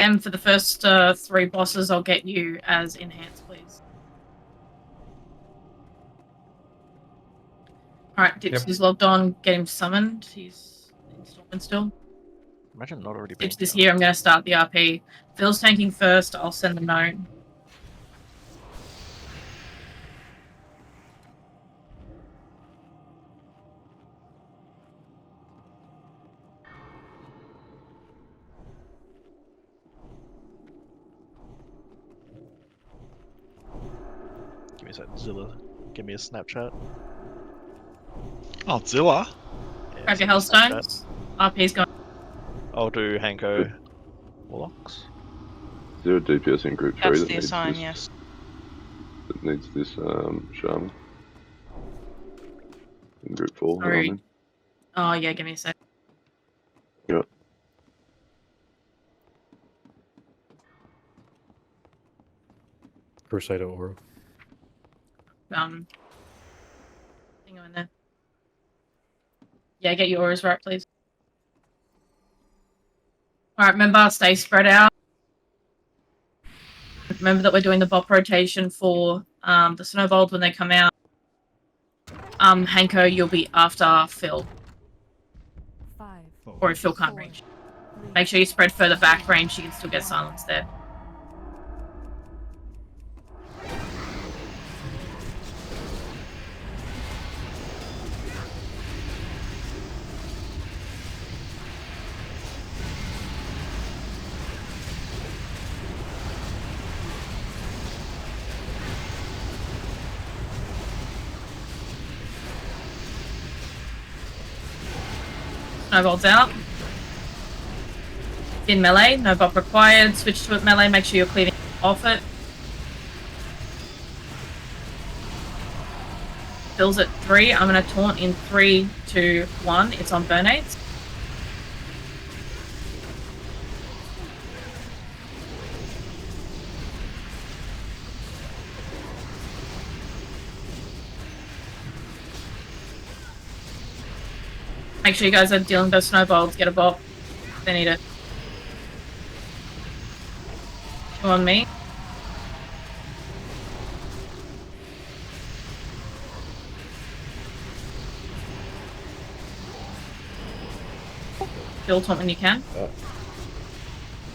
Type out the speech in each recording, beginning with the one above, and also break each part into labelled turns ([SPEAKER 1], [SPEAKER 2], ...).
[SPEAKER 1] Em, for the first 3 bosses, I'll get you as enhanced, please. Alright, Dips is logged on. Get him summoned. He's installing still.
[SPEAKER 2] Imagine not already being
[SPEAKER 1] Dips is here. I'm going to start the RP. Phil's tanking first. I'll send the note.
[SPEAKER 2] Give me a sec, Zilla. Give me a Snapchat.
[SPEAKER 3] Oh, Zilla?
[SPEAKER 1] Yeah, grab your Hellstones. RP's going.
[SPEAKER 2] I'll do Hanko Warlocks.
[SPEAKER 4] 0 DPS in group 3
[SPEAKER 5] That's
[SPEAKER 4] that
[SPEAKER 5] the
[SPEAKER 4] needs
[SPEAKER 5] assign,
[SPEAKER 4] this.
[SPEAKER 5] yes.
[SPEAKER 4] That needs this shaman. In group 4,
[SPEAKER 1] Sorry.
[SPEAKER 4] I mean.
[SPEAKER 1] Oh, yeah, give me a sec.
[SPEAKER 4] Yeah.
[SPEAKER 6] Crusader Aura.
[SPEAKER 1] Hang on there. Yeah, get your auras right, please. Alright, remember, stay spread out. Remember that we're doing the bop rotation for the snowballs when they come out. Hanko, you'll be after Phil.
[SPEAKER 7] 5,
[SPEAKER 1] Or if Phil can't reach. Make sure you spread further back range, you can still get silence there. Snowballs out. In melee, no bop required. Switch to it melee, make sure you're cleaving off it. Phil's at 3. I'm going to taunt in 3, 2, 1. It's on burnates. Make sure you guys are dealing with those snowballs. Get a bop. They need it. 2 on me. Phil, taunt when you can.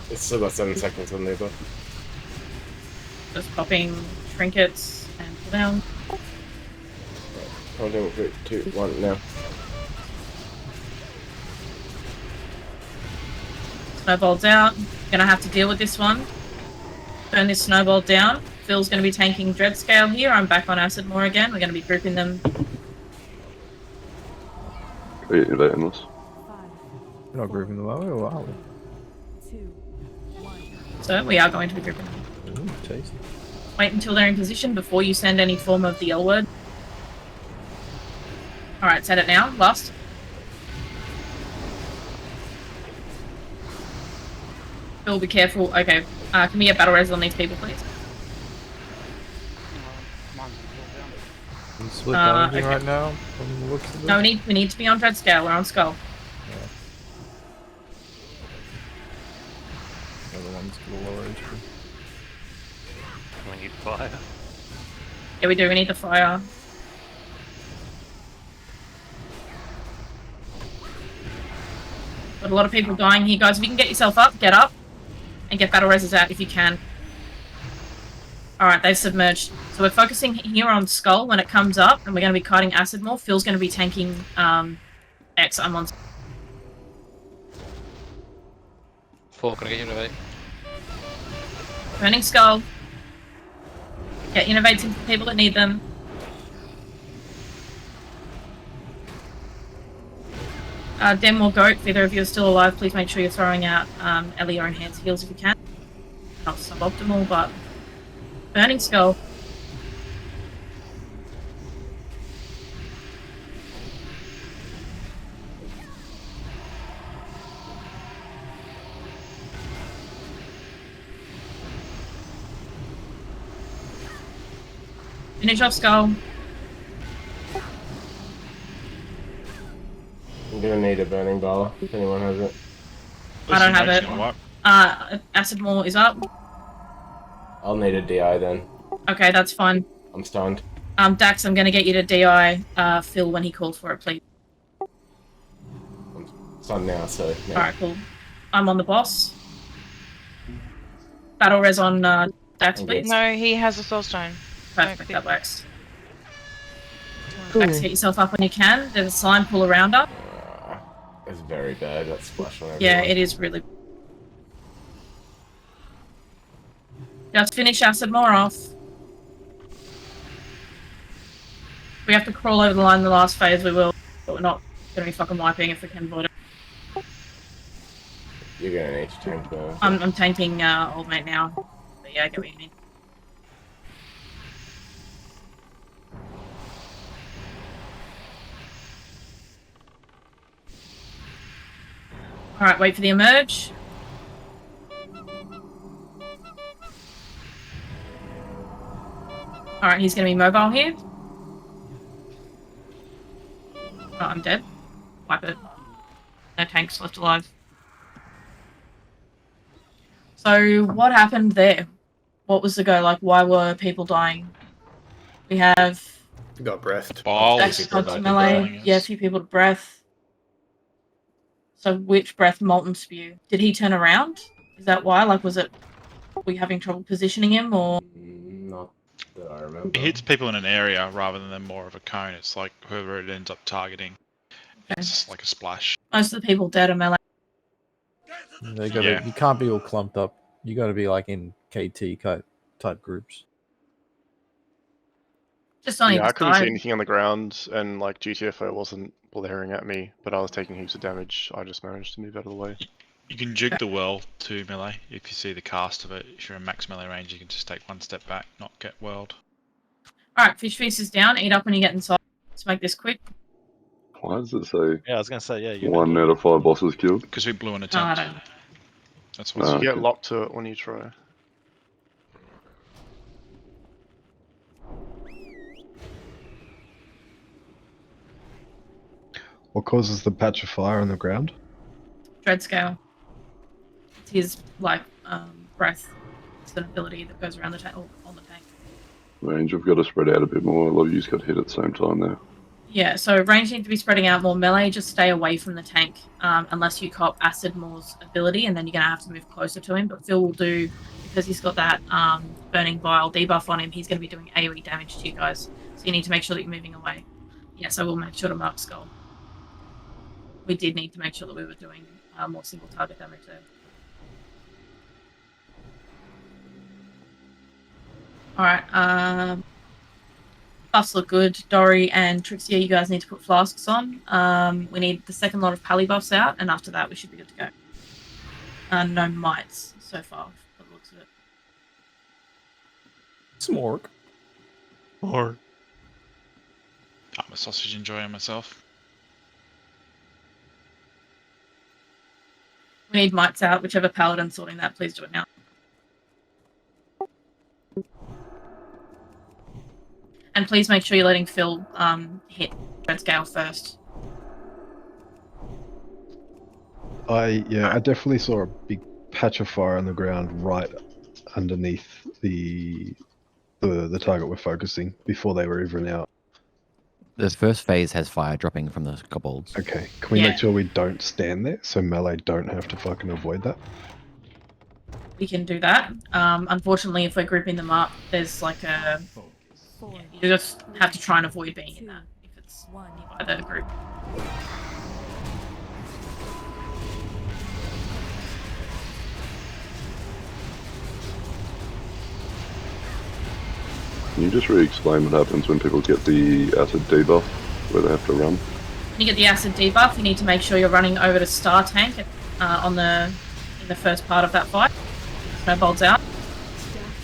[SPEAKER 6] It's still got 7 seconds on there, but
[SPEAKER 1] Just popping trinkets and pull down.
[SPEAKER 6] I'm doing 3, 2, 1 now.
[SPEAKER 1] Snowball's out. Gonna have to deal with this one. Turn this snowball down. Phil's gonna be tanking Dread Scale here. I'm back on Acid more again. We're gonna be grouping them.
[SPEAKER 4] Are you innovating us?
[SPEAKER 7] 5,
[SPEAKER 8] We're not grouping them, are we? Or are we?
[SPEAKER 7] 2, 1.
[SPEAKER 1] So we are going to be grouping them.
[SPEAKER 8] Ooh, tasty.
[SPEAKER 1] Wait until they're in position before you send any form of the L word. Alright, set it now. Last. Phil, be careful. Okay. Can we get battle res on these people, please?
[SPEAKER 5] Mine's down.
[SPEAKER 8] Can you split damaging
[SPEAKER 1] okay.
[SPEAKER 8] right now from the looks of it?
[SPEAKER 1] No, we need to be on Dread Scale. We're on Skull.
[SPEAKER 8] The other one's got a lower HP.
[SPEAKER 2] We need fire.
[SPEAKER 1] Yeah, we do. We need the fire. Got a lot of people dying here, guys. If you can get yourself up, get up. And get battle reses out if you can. Alright, they've submerged. So we're focusing here on Skull when it comes up, and we're going to be kiting Acid more. Phil's going to be tanking X. I'm on.
[SPEAKER 3] 4, can I get innovate?
[SPEAKER 1] Burning Skull. Get innovates into the people that need them. Dem or Goat, if either of you are still alive, please make sure you're throwing out Ellie or Enhanced Heals if you can. Not suboptimal, but Burning Skull. Finish off Skull.
[SPEAKER 6] I'm gonna need a burning bala if anyone has it.
[SPEAKER 1] I don't have it.
[SPEAKER 3] What?
[SPEAKER 1] Acid Maw is up.
[SPEAKER 6] I'll need a DI then.
[SPEAKER 1] Okay, that's fine.
[SPEAKER 6] I'm stunned.
[SPEAKER 1] Dax, I'm gonna get you to DI Phil when he calls for it, please.
[SPEAKER 6] I'm stunned now, so. Yeah.
[SPEAKER 1] Alright, cool. I'm on the boss. Battle res on Dax,
[SPEAKER 6] Okay.
[SPEAKER 1] please.
[SPEAKER 5] No, he has a soul stone.
[SPEAKER 1] Perfect,
[SPEAKER 5] Okay.
[SPEAKER 1] that works. Dax, get yourself up when you can. There's a slime pool around us.
[SPEAKER 6] It's very bad. That splash on everyone.
[SPEAKER 1] Yeah, it is really. Just finish Acid Maw off. If we have to crawl over the line in the last phase, we will. But we're not going to be fucking wiping if we can avoid it.
[SPEAKER 6] You're gonna need to tank though.
[SPEAKER 1] I'm tanking old mate now. But yeah, I get what you mean. Alright, wait for the emerge. Alright, he's going to be mobile here. Oh, I'm dead. Wipe it. No tanks left alive. So, what happened there? What was the go? Like, why were people dying? We have
[SPEAKER 9] Got breathed.
[SPEAKER 3] Balls.
[SPEAKER 1] Dax
[SPEAKER 6] people
[SPEAKER 1] got to
[SPEAKER 6] died to
[SPEAKER 1] melee.
[SPEAKER 3] burning us.
[SPEAKER 1] Yeah, a few people to breath. So, which breath? Molten Spew. Did he turn around? Is that why? Like, was it... Were we having trouble positioning him, or...
[SPEAKER 6] Not that I remember.
[SPEAKER 2] It hits people in an area rather than more of a cone. It's like whoever it ends up targeting.
[SPEAKER 1] Okay.
[SPEAKER 2] It's like a splash.
[SPEAKER 1] Most of the people dead are melee.
[SPEAKER 8] They gotta.
[SPEAKER 2] Yeah.
[SPEAKER 8] You can't be all clumped up. You got to be like in KT type groups.
[SPEAKER 1] Just on
[SPEAKER 10] Yeah, I
[SPEAKER 1] either
[SPEAKER 10] couldn't see
[SPEAKER 1] side.
[SPEAKER 10] anything on the ground, and like GTFO wasn't blaring at me, but I was taking heaps of damage. I just managed to move out of the way.
[SPEAKER 2] You can juke the well to melee if you see the cast of it. If you're in max melee range, you can just take one step back, not get whirled.
[SPEAKER 1] Alright, Fish Feast is down. Eat up when you get inside. Let's make this quick.
[SPEAKER 4] Why does it say
[SPEAKER 2] Yeah, I was gonna say yeah. You
[SPEAKER 4] 1 out of 5 bosses killed?
[SPEAKER 2] because we blew an
[SPEAKER 1] No, I
[SPEAKER 2] attempt.
[SPEAKER 1] don't.
[SPEAKER 2] That's what's
[SPEAKER 4] Ah.
[SPEAKER 10] You get
[SPEAKER 4] Okay.
[SPEAKER 10] locked to it when you try.
[SPEAKER 11] What causes the patch of fire on the ground?
[SPEAKER 1] Dread Scale. It's his, like, breath. It's an ability that goes around the tank, on the tank.
[SPEAKER 4] Range, I've got to spread out a bit more. A lot of yous got hit at the same time there.
[SPEAKER 1] Yeah, so range needs to be spreading out more. Melee, just stay away from the tank unless you cop Acid Maw's ability, and then you're going to have to move closer to him. But Phil will do, because he's got that Burning Vile debuff on him, he's going to be doing AoE damage to you guys. So you need to make sure that you're moving away. Yes, I will make sure to mark Skull. We did need to make sure that we were doing more single target damage there. Alright, buffs look good. Dory and Trixia, you guys need to put flasks on. We need the second lot of pally buffs out, and after that we should be good to go. No mites so far, by the looks of it.
[SPEAKER 8] Smork.
[SPEAKER 2] Or I'm a sausage enjoying myself.
[SPEAKER 1] We need mites out. Whichever paladin sorting that, please do it now. And please make sure you're letting Phil hit Red Scale first.
[SPEAKER 11] I definitely saw a big patch of fire on the ground right underneath the target we're focusing before they were even out.
[SPEAKER 12] This first phase has fire dropping from the kobolds.
[SPEAKER 11] Okay, can we
[SPEAKER 1] Yeah.
[SPEAKER 11] make sure we don't stand there so melee don't have to fucking avoid that?
[SPEAKER 1] We can do that. Unfortunately, if we're grouping them up, there's like a...
[SPEAKER 7] Four,
[SPEAKER 1] You just have to try and avoid being in that if it's
[SPEAKER 7] one.
[SPEAKER 1] by the group.
[SPEAKER 4] Can you just re-explain what happens when people get the acid debuff, where they have to run?
[SPEAKER 1] When you get the acid debuff, you need to make sure you're running over to Star Tank in the first part of that fight. Snowbolts out.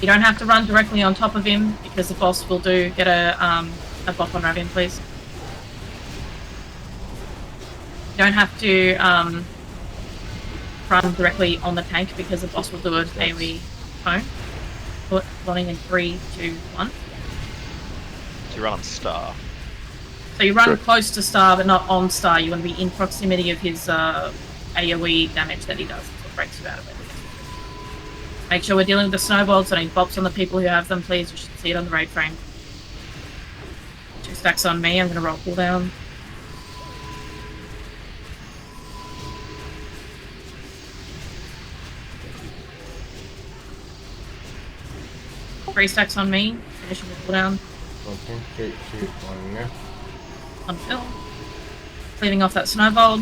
[SPEAKER 1] You don't have to run directly on top of him because the boss will get a bop on Ravian, please. You don't have to run directly on the tank because the boss will do an AoE cone. Running in 3, 2, 1.
[SPEAKER 2] You run on star.
[SPEAKER 1] So you run
[SPEAKER 4] Sure.
[SPEAKER 1] close to Star, but not on Star. You want to be in proximity of his AoE damage that he does. That's what breaks you out of it. Make sure we're dealing with the snowballs, so any bops on the people who have them, please. You should see it on the raid frame. 2 stacks on me. I'm going to roll cooldown. Three stacks on me. Finishing the cooldown.
[SPEAKER 6] Okay, 3, 2, 1 now.
[SPEAKER 1] On Phil. Cleaving off that snowball.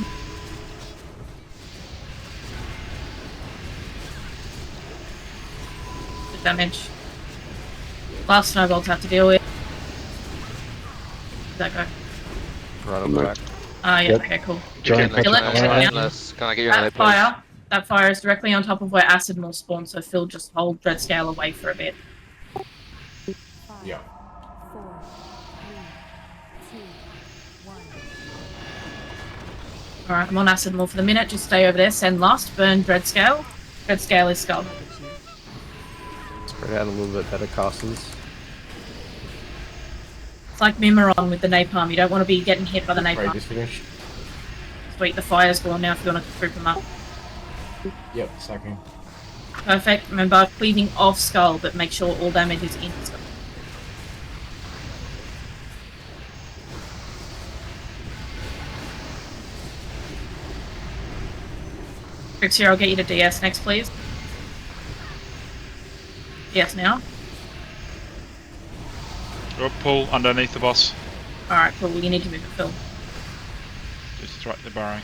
[SPEAKER 1] Good damage. Last snowballs have to deal with. Where'd that go?
[SPEAKER 8] Right on the back.
[SPEAKER 1] Yeah,
[SPEAKER 11] Yep.
[SPEAKER 1] okay, cool.
[SPEAKER 11] Giant
[SPEAKER 1] Kill it,
[SPEAKER 11] patch
[SPEAKER 1] kill
[SPEAKER 11] of
[SPEAKER 1] it
[SPEAKER 11] fire.
[SPEAKER 1] now.
[SPEAKER 3] Can I get you an
[SPEAKER 1] That
[SPEAKER 3] please?
[SPEAKER 1] fire is directly on top of where acid will spawn, so Phil just hold dread scale away for a bit.
[SPEAKER 7] 5,
[SPEAKER 6] Yeah.
[SPEAKER 7] 4, 3, 2, 1.
[SPEAKER 1] Alright, I'm on acid more for the minute. Just stay over there. Send last. Burn dread scale. Dread scale is skull.
[SPEAKER 8] Spread out a little bit better, casters.
[SPEAKER 1] It's like Mimaron with the napalm. You don't want to be getting hit by the
[SPEAKER 6] Raid
[SPEAKER 1] napalm.
[SPEAKER 6] is finished.
[SPEAKER 1] Sweet, the fire's gone now if you want to group them up.
[SPEAKER 6] Yep, second.
[SPEAKER 1] Perfect. Remember, cleaving off skull, but make sure all damage is in skull. Tricks here, I'll get you to DS next, please. DS now.
[SPEAKER 2] Oh, pull underneath the boss.
[SPEAKER 1] Alright, cool. You need to move it, Phil.
[SPEAKER 2] Just right there burrowing.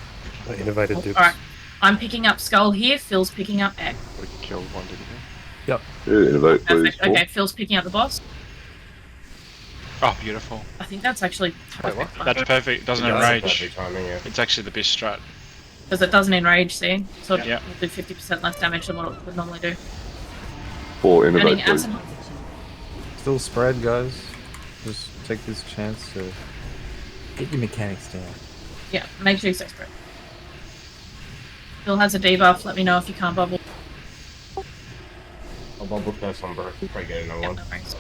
[SPEAKER 10] I innovated dupes.
[SPEAKER 1] Alright. I'm picking up skull here. Phil's picking up X.
[SPEAKER 10] We killed one, didn't we?
[SPEAKER 4] Yeah, innovate, please.
[SPEAKER 1] Perfect. Okay, Phil's picking up the boss.
[SPEAKER 2] Oh, beautiful.
[SPEAKER 1] I think that's actually perfect.
[SPEAKER 2] That's perfect. It doesn't
[SPEAKER 6] Yeah, that's
[SPEAKER 2] enrage.
[SPEAKER 6] perfect timing, yeah.
[SPEAKER 2] It's actually the best strat.
[SPEAKER 1] Because it doesn't enrage, see? So
[SPEAKER 2] Yeah.
[SPEAKER 1] it'll do 50% less damage than what it would normally do.
[SPEAKER 4] 4,
[SPEAKER 1] Burning
[SPEAKER 4] innovate, please.
[SPEAKER 1] acid.
[SPEAKER 8] Still spread, guys. Just take this chance to get your mechanics down.
[SPEAKER 1] Yeah, make sure you stay spread. Phil has a debuff. Let me know if you can't bubble.
[SPEAKER 6] I'll bubble test on birth. Try to get another
[SPEAKER 1] Yeah,
[SPEAKER 6] one.
[SPEAKER 1] no worries.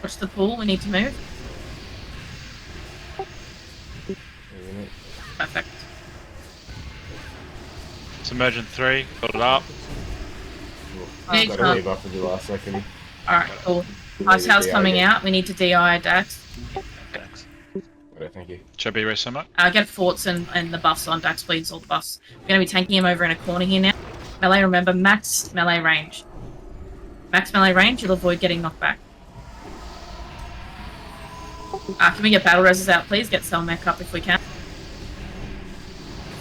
[SPEAKER 1] Watch the pool. We need to move.
[SPEAKER 6] Isn't it?
[SPEAKER 1] Perfect.
[SPEAKER 2] Submerge in 3. Build it up.
[SPEAKER 1] Yeah,
[SPEAKER 6] Got
[SPEAKER 1] can't.
[SPEAKER 6] a debuff for the last second.
[SPEAKER 1] Alright, cool. Ice House coming out. We need to DI Dax.
[SPEAKER 6] Right, thank you.
[SPEAKER 2] Should I be race summit?
[SPEAKER 1] Get forts and the buffs on Dax, please. All the buffs. We're going to be tanking him over in a corner here now. Melee, remember, max melee range. Max melee range, you'll avoid getting knocked back. Can we get battle reses out, please? Get Selmec up if we can.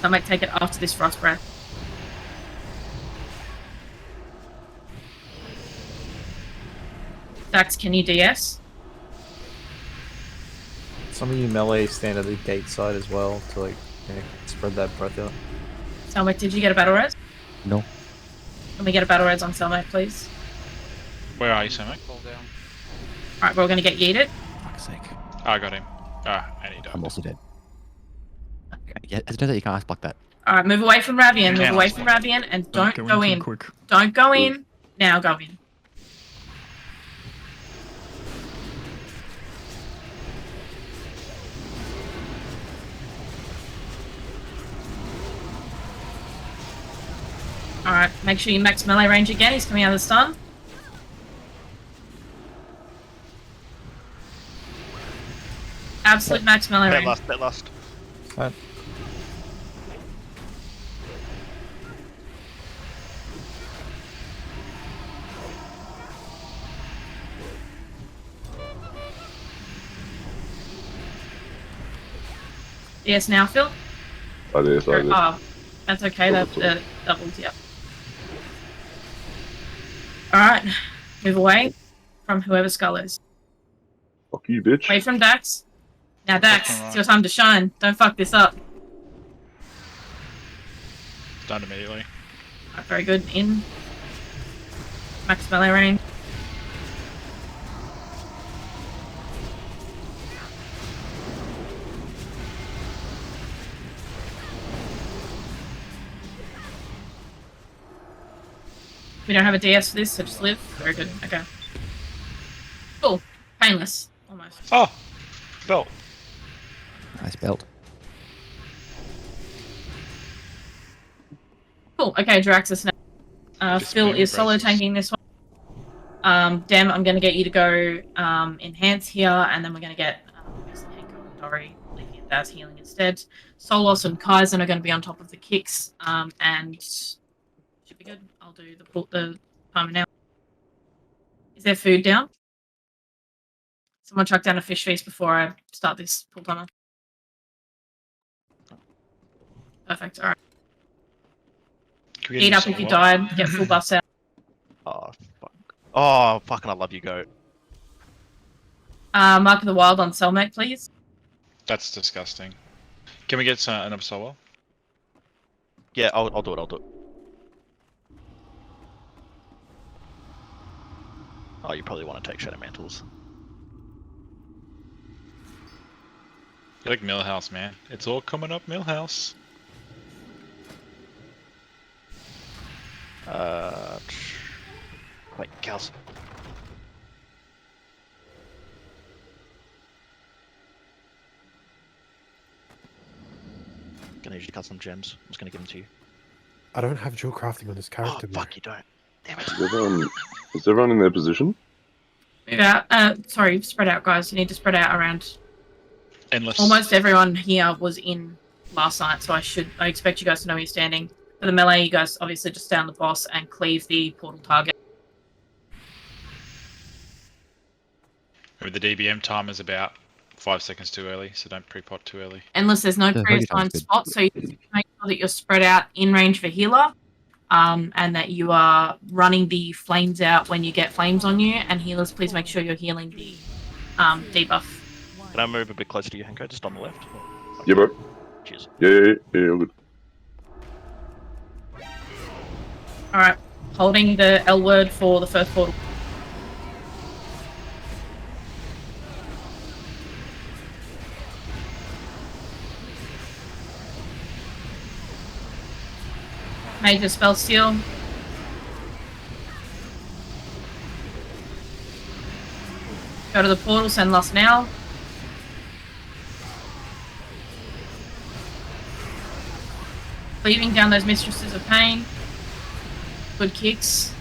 [SPEAKER 1] Selmec, take it after this frost breath. Dax, can you DS?
[SPEAKER 8] Some of you melee stand at the gate side as well to like spread that breath out.
[SPEAKER 1] Selmec, did you get a battle res?
[SPEAKER 12] No.
[SPEAKER 1] Can we get a battle res on Selmec, please?
[SPEAKER 2] Where are you, Samek?
[SPEAKER 3] Fall down.
[SPEAKER 1] Alright, we're going to get yeeted.
[SPEAKER 12] Fuck's sake.
[SPEAKER 2] Oh, I got him. And he died.
[SPEAKER 12] I'm also dead. Yeah, it turns out you can't ice block that.
[SPEAKER 1] Alright, move away from Ravian. Move
[SPEAKER 2] Yeah.
[SPEAKER 1] away from Ravian and don't go in. Don't go in. Now go in. Alright, make sure you max melee range again. He's coming out of the stun. Absolute max melee range.
[SPEAKER 10] Bet last.
[SPEAKER 8] Right.
[SPEAKER 1] Yes, now Phil.
[SPEAKER 4] I did.
[SPEAKER 1] Oh, that's okay. That doubled, yeah. Alright, move away from whoever Skull is.
[SPEAKER 4] Fuck you, bitch.
[SPEAKER 1] Away from Dax. Now Dax, it's your time to shine. Don't fuck this up.
[SPEAKER 2] Done immediately.
[SPEAKER 1] Alright, very good. In. Max melee range. We don't have a DS for this, so just live. Very good. Okay. Cool. Painless. Almost.
[SPEAKER 2] Oh! Belt.
[SPEAKER 12] Nice belt.
[SPEAKER 1] Cool. Okay, Draxus now.
[SPEAKER 2] Just
[SPEAKER 1] Phil
[SPEAKER 2] move
[SPEAKER 1] is solo
[SPEAKER 2] braces.
[SPEAKER 1] tanking this one. Dem, I'm going to get you to go enhance here, and then we're going to get obviously Henko and Dory leaving it as healing instead. Solos and Kaizen are going to be on top of the kicks, and should be good. I'll do the timer now. Is there food down? Someone chuck down a fish feast before I start this pull timer. Perfect. All right.
[SPEAKER 2] Can we get
[SPEAKER 1] Eat
[SPEAKER 2] him
[SPEAKER 1] up if you
[SPEAKER 2] solo?
[SPEAKER 1] died. Get full buffs out.
[SPEAKER 5] Oh, fuck. Oh, fucking I love you, goat.
[SPEAKER 1] Mark of the Wild on Cellmate, please.
[SPEAKER 2] That's disgusting. Can we get another solo?
[SPEAKER 5] Yeah, I'll do it, I'll do it. Oh, you probably want to take Shadow Mantles.
[SPEAKER 2] You like Millhouse, man. It's all coming up Millhouse.
[SPEAKER 5] Wait, cows. Gonna need you to cut some gems. I'm just gonna give them to you.
[SPEAKER 6] I don't have dual crafting on this
[SPEAKER 5] Oh,
[SPEAKER 6] character.
[SPEAKER 5] fuck, you don't. Damn it.
[SPEAKER 4] Is everyone in their position?
[SPEAKER 1] Move out. Sorry, spread out, guys. You need to spread out around.
[SPEAKER 2] Endless.
[SPEAKER 1] Almost everyone here was in last night, so I expect you guys to know where you're standing. For the melee, you guys obviously just stay on the boss and cleave the portal target.
[SPEAKER 2] Remember, the DBM time is about 5 seconds too early, so don't pre-pot too early.
[SPEAKER 1] Endless, there's no
[SPEAKER 12] The
[SPEAKER 1] preassigned
[SPEAKER 12] target's good.
[SPEAKER 1] spot, so you need to make sure that you're spread out in range for healer, and that you are running the flames out when you get flames on you. And healers, please make sure you're healing the debuff.
[SPEAKER 5] Can I move a bit closer to you, Henko? Just on the left?
[SPEAKER 4] Yeah, bro.
[SPEAKER 5] Cheers.
[SPEAKER 4] Yeah, all good.
[SPEAKER 1] All right, holding the L word for the first portal. Major spell steal. Go to the portal, send Lust now. Leaving down those Mistresses of Pain. Good kicks.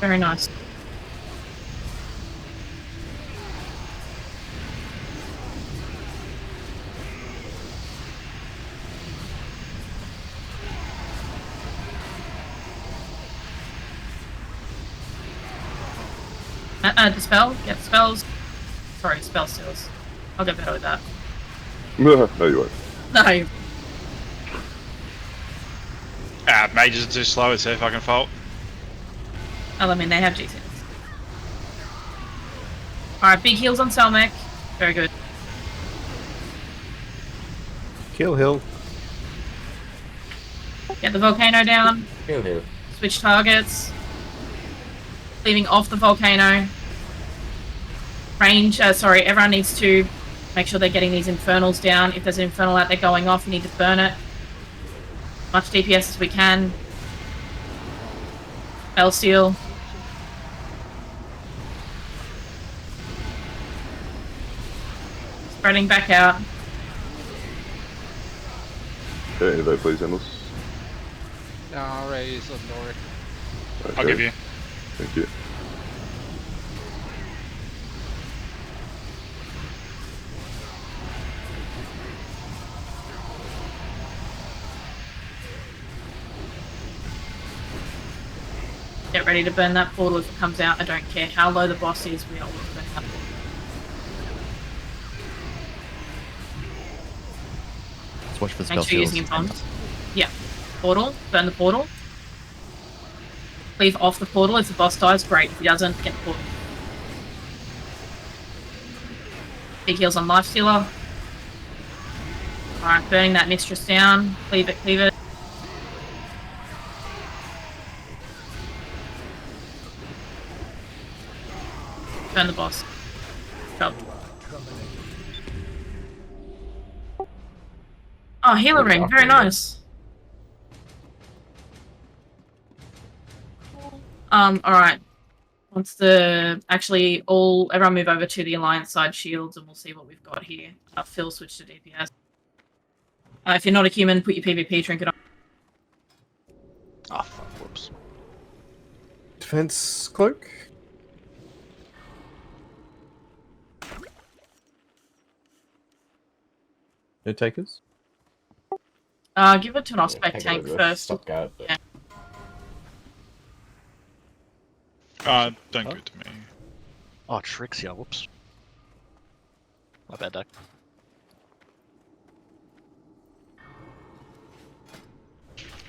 [SPEAKER 1] Very nice. Dispel. Get spells. Sorry, spell steals. I'll get better with that.
[SPEAKER 4] No, you won't.
[SPEAKER 1] No.
[SPEAKER 2] Mages are too slow, it's their fucking fault.
[SPEAKER 1] Oh, I mean, they have GTS. Alright, big heals on Selmec. Very good.
[SPEAKER 8] Kill Hill.
[SPEAKER 1] Get the volcano down.
[SPEAKER 6] Here.
[SPEAKER 1] Switch targets. Leaving off the volcano. Range, everyone needs to make sure they're getting these infernals down. If there's an infernal out there going off, you need to burn it. Much DPS as we can. Spell seal. Spreading back out.
[SPEAKER 4] Okay, invite please, Endless.
[SPEAKER 3] Raise on Dory.
[SPEAKER 4] Okay.
[SPEAKER 2] I'll give you.
[SPEAKER 4] Thank you.
[SPEAKER 1] Get ready to burn that portal if it comes out. I don't care how low the boss is, we are always burning that portal.
[SPEAKER 12] Let's watch for
[SPEAKER 1] Make
[SPEAKER 12] spell
[SPEAKER 1] sure you're
[SPEAKER 12] seals.
[SPEAKER 1] using bombs. Yeah. Portal. Burn the portal. Leave off the portal. If the boss dies, great. If he doesn't, get the portal. Big heals on Lifestealer. Alright, burning that Mistress down. Cleave it, cleave it. Burn the boss. Job. Oh, healer ring. Very nice. Alright. Once everyone move over to the Alliance side shields, and we'll see what we've got here. Phil, switch to DPS. If you're not a human, put your PvP trinket on.
[SPEAKER 5] Oh fuck, whoops.
[SPEAKER 8] Defense cloak. No takers.
[SPEAKER 1] Give it to an off-spec tank first.
[SPEAKER 6] Stop guard.
[SPEAKER 1] Yeah.
[SPEAKER 2] Don't give it to me.
[SPEAKER 5] Oh, Trixia, whoops. My bad, Doug.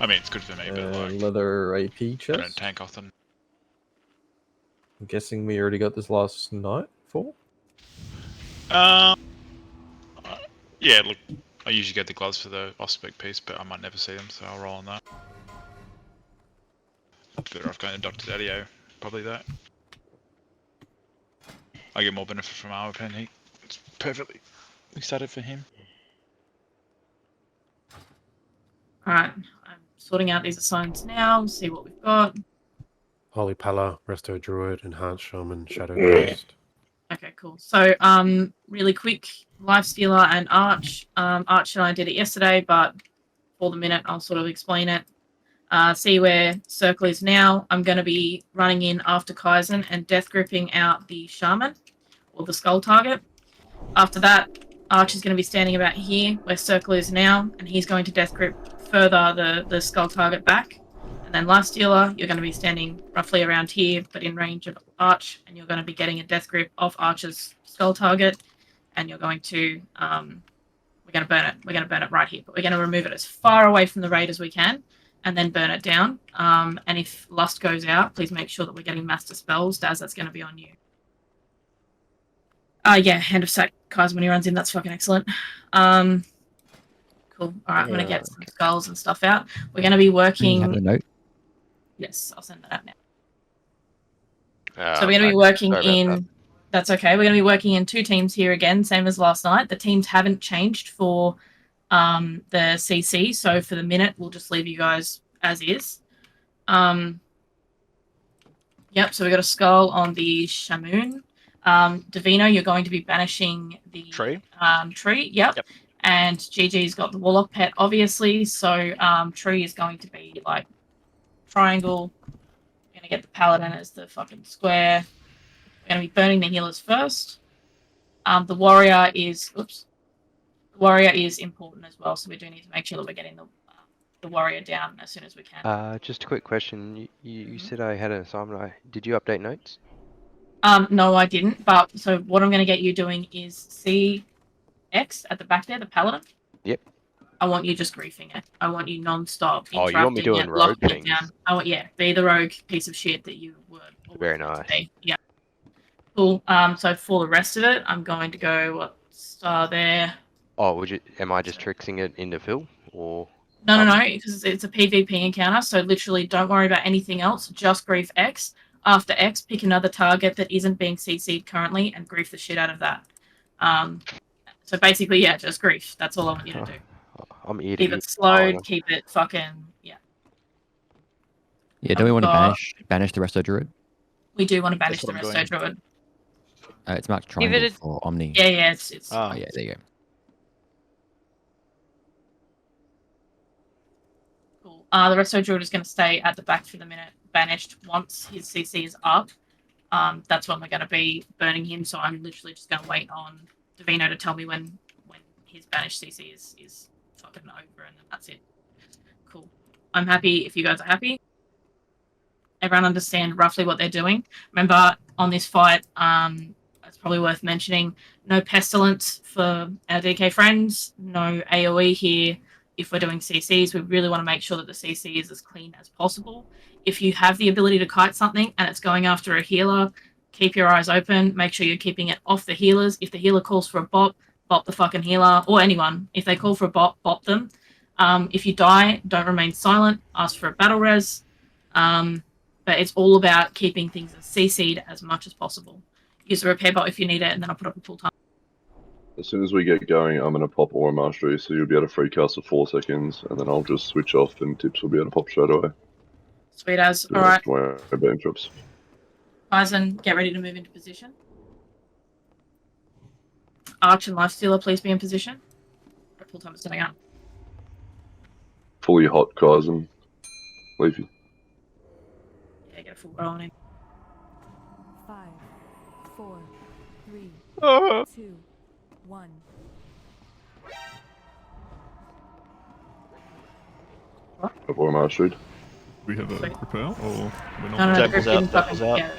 [SPEAKER 2] I mean, it's good for me, but like,
[SPEAKER 8] Leather AP
[SPEAKER 2] I
[SPEAKER 8] chest.
[SPEAKER 2] don't tank often.
[SPEAKER 8] I'm guessing we already got this last night for.
[SPEAKER 2] Yeah, look, I usually get the gloves for the off-spec piece, but I might never see them, so I'll roll on that. Better off going to Dr. Daddy-O, probably that. I get more benefit from armor pen. It's perfectly excited for him.
[SPEAKER 1] Alright, I'm sorting out these assigns now, see what we've got.
[SPEAKER 9] Holy Pala, Resto Druid, Enhanced Shaman, Shadow Ghost.
[SPEAKER 1] Okay, cool. So, really quick, Lifestealer and Arch. Arch and I did it yesterday, but for the minute, I'll sort of explain it. See where Circle is now. I'm going to be running in after Kaizen and death gripping out the Shaman, or the Skull target. After that, Arch is going to be standing about here, where Circle is now, and he's going to death grip further the Skull target back. And then Lifestealer, you're going to be standing roughly around here, but in range of Arch, and you're going to be getting a death grip off Arch's Skull target, and you're going to, we're going to burn it. We're going to burn it right here, but we're going to remove it as far away from the raid as we can, and then burn it down. And if Lust goes out, please make sure that we're getting Master Spells. Daz, that's going to be on you. Yeah, Hand of Sack, Kaiser when he runs in, that's fucking excellent. Cool. Alright, I'm going to get some skulls and stuff out. We're going to be working...
[SPEAKER 12] Have a note.
[SPEAKER 1] Yes, I'll send that out now. So we're going to be working in... That's okay. We're going to be working in 2 teams here again, same as last night. The teams haven't changed for the CC, so for the minute, we'll just leave you guys as is. Yep, so we've got a skull on the Shamoon. Davino, you're going to be banishing the
[SPEAKER 5] Tree.
[SPEAKER 1] Tree, yep. And GG's got the Warlock pet, obviously, so Tree is going to be like triangle. We're going to get the Paladin as the fucking square. We're going to be burning the healers first. The Warrior is, oops. The Warrior is important as well, so we do need to make sure that we're getting the Warrior down as soon as we can.
[SPEAKER 13] Just a quick question. You said I had an assignment. Did you update notes?
[SPEAKER 1] No, I didn't. But so what I'm going to get you doing is CX at the back there, the Paladin.
[SPEAKER 13] Yep.
[SPEAKER 1] I want you just griefing it. I want you non-stop.
[SPEAKER 13] Oh, you want me doing rogue things?
[SPEAKER 1] Down. Oh, yeah. Be the rogue piece of shit that you were.
[SPEAKER 13] Very nice.
[SPEAKER 1] Yeah. Cool. So for the rest of it, I'm going to go what star there.
[SPEAKER 13] Oh, would you? Am I just trixing it into Phil or?
[SPEAKER 1] No, because it's a PvP encounter. So literally, don't worry about anything else. Just grief X. After X, pick another target that isn't being CC'd currently and grief the shit out of that. So basically, yeah, just grief. That's all I want you to do.
[SPEAKER 13] I'm eating.
[SPEAKER 1] Keep it slowed. Keep it fucking yeah.
[SPEAKER 12] Yeah, do we want to banish the Resto Druid?
[SPEAKER 1] We do want to banish the Resto Druid.
[SPEAKER 12] It's marked triangle for Omni.
[SPEAKER 1] Yeah, it's.
[SPEAKER 12] Oh yeah, there you go.
[SPEAKER 1] Cool. The Resto Druid is going to stay at the back for the minute. Banished once his CC is up. That's when we're going to be burning him. So I'm literally just going to wait on Davino to tell me when his banished CC is fucking over, and then that's it. Cool. I'm happy if you guys are happy. Everyone understand roughly what they're doing. Remember, on this fight, it's probably worth mentioning, no Pestilence for our DK friends, no AoE here. If we're doing CCs, we really want to make sure that the CC is as clean as possible. If you have the ability to kite something and it's going after a healer, keep your eyes open. Make sure you're keeping it off the healers. If the healer calls for a bop the fucking healer, or anyone. If they call for a bop them. If you die, don't remain silent. Ask for a battle res. But it's all about keeping things as CC'd as much as possible. Use the repair bot if you need it, and then I'll put up a full time.
[SPEAKER 4] As soon as we get going, I'm going to pop Aura Mastery, so you'll be able to free cast for 4 seconds, and then I'll just switch off, and Tips will be able to pop straight away.
[SPEAKER 1] Sweet as. Alright.
[SPEAKER 4] Bang drops.
[SPEAKER 1] Bison, get ready to move into position. Arch and Lifestealer, please be in position. Full time is setting up.
[SPEAKER 4] Fully hot, Kaizen. Leafy.
[SPEAKER 1] Yeah, get a full roll on him.
[SPEAKER 7] 5, 4, 3, 2, 1.
[SPEAKER 4] I've Aura Mastered.
[SPEAKER 14] We have a
[SPEAKER 1] Sweet.
[SPEAKER 14] repel, or we're not?
[SPEAKER 1] No, the
[SPEAKER 5] Jack
[SPEAKER 1] group
[SPEAKER 5] was out,
[SPEAKER 1] didn't
[SPEAKER 5] Jack
[SPEAKER 1] fucking.
[SPEAKER 5] was out.
[SPEAKER 1] Yeah,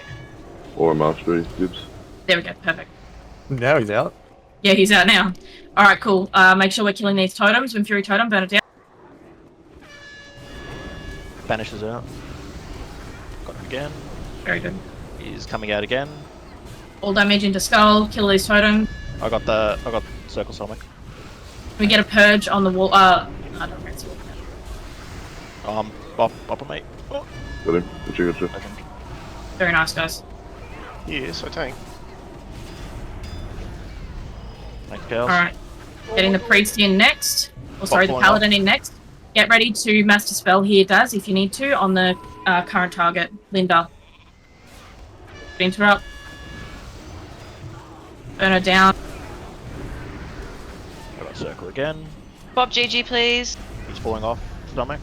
[SPEAKER 4] Aura Mastery, Gibbs.
[SPEAKER 1] there we go. Perfect.
[SPEAKER 8] Now he's out.
[SPEAKER 1] Yeah, he's out now. All right, cool. Make sure we're killing these totems. Wind Fury totem, burn it down.
[SPEAKER 5] Banishes out. Got him again.
[SPEAKER 1] Very good.
[SPEAKER 5] He's coming out again.
[SPEAKER 1] All damage into skull. Kill these totems.
[SPEAKER 5] I got circle stomach.
[SPEAKER 1] We get a purge on the wall. I don't know.
[SPEAKER 5] Up on mate. Oh,
[SPEAKER 4] Got him. Gotcha.
[SPEAKER 5] legend.
[SPEAKER 1] Very nice, guys.
[SPEAKER 10] Yes, I tank.
[SPEAKER 5] Thanks, girls.
[SPEAKER 1] All right. Getting the priest in next. Or sorry, the
[SPEAKER 5] Buffalo
[SPEAKER 1] paladin in next. Get ready to master spell here, Daz, if you need to, on the current target, Linda. Interrupt. Burn her down.
[SPEAKER 5] I got circle again.
[SPEAKER 15] Bob GG, please.
[SPEAKER 5] He's falling off stomach.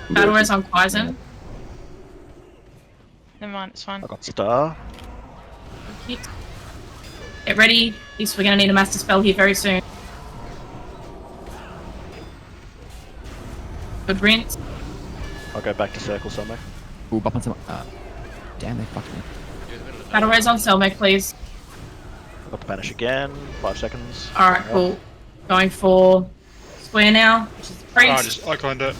[SPEAKER 1] Battle res on Quaizen.
[SPEAKER 15] Never mind, it's fine.
[SPEAKER 5] I got star.
[SPEAKER 1] Get ready. We're going to need a master spell here very soon. Good rinse.
[SPEAKER 5] I'll go back to circle stomach.
[SPEAKER 12] Ooh, bump on some. Damn, they fucked me.
[SPEAKER 1] Battle res on Selmec, please.
[SPEAKER 5] I got the banish again. 5 seconds.
[SPEAKER 1] Alright, cool. Going for square now, which is the priest.
[SPEAKER 2] I just iconed it.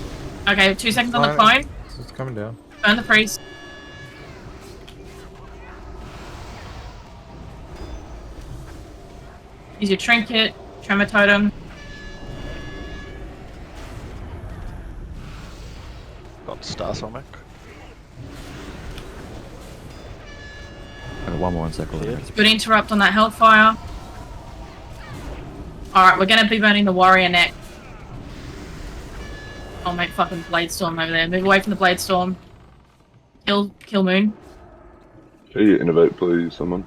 [SPEAKER 1] Okay, 2 seconds on the
[SPEAKER 8] Fine.
[SPEAKER 1] clone.
[SPEAKER 8] It's coming down.
[SPEAKER 1] Burn the priest. Use your trinket, tremor totem.
[SPEAKER 5] Got star stomach.
[SPEAKER 12] I got one more on circle.
[SPEAKER 5] Yeah.
[SPEAKER 1] Good interrupt on that hellfire. Alright, we're gonna be burning the warrior neck. Oh mate, fucking blade storm over there. Move away from the blade storm. Kill Moon.
[SPEAKER 4] Can you innovate, please, someone?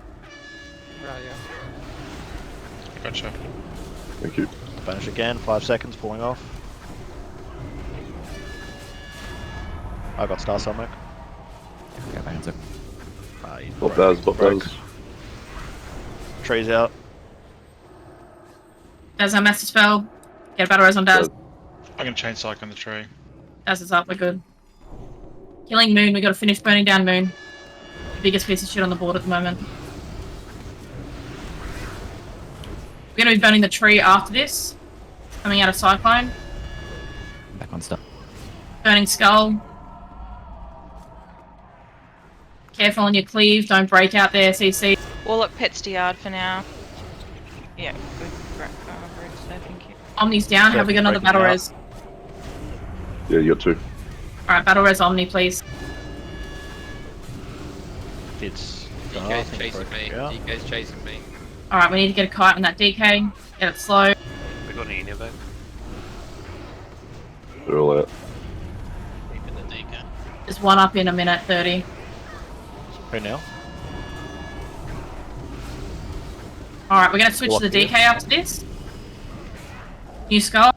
[SPEAKER 3] Right, yeah.
[SPEAKER 2] Gotcha.
[SPEAKER 4] Thank you.
[SPEAKER 5] Banish again. 5 seconds. Falling off. I got star stomach.
[SPEAKER 12] Go back on circle.
[SPEAKER 5] He's
[SPEAKER 4] Pop
[SPEAKER 5] broke.
[SPEAKER 4] Daz, pop
[SPEAKER 5] Broke.
[SPEAKER 4] Daz.
[SPEAKER 5] Tree's out.
[SPEAKER 1] Daz our master spell. Get a battle res on Daz.
[SPEAKER 2] I'm gonna chain cycle on the tree.
[SPEAKER 1] Daz is up, we're good. Killing Moon, we gotta finish burning down Moon. The biggest piece of shit on the board at the moment. We're gonna be burning the tree after this. Coming out of Cyclone.
[SPEAKER 12] Back on stuff.
[SPEAKER 1] Burning Skull. Careful on your cleave, don't break out there, CC.
[SPEAKER 15] Warlock Pet's DR'd for now. Yeah, good. Brutes there, thank you.
[SPEAKER 1] Omni's down, have we got another
[SPEAKER 5] Breaking
[SPEAKER 1] battle
[SPEAKER 5] out.
[SPEAKER 1] res?
[SPEAKER 4] Yeah, you got 2.
[SPEAKER 1] Alright, battle res Omni, please.
[SPEAKER 5] It's star.
[SPEAKER 3] DK's chasing me.
[SPEAKER 5] Yeah.
[SPEAKER 3] DK's chasing me.
[SPEAKER 1] Alright, we need to get a kite on that DK. Get it slow.
[SPEAKER 5] We got any innovate?
[SPEAKER 4] They're all out.
[SPEAKER 5] Even the DK.
[SPEAKER 1] Just one up in a minute 30.
[SPEAKER 5] Who now?
[SPEAKER 1] Alright, we're gonna switch to the DK after this. New skull.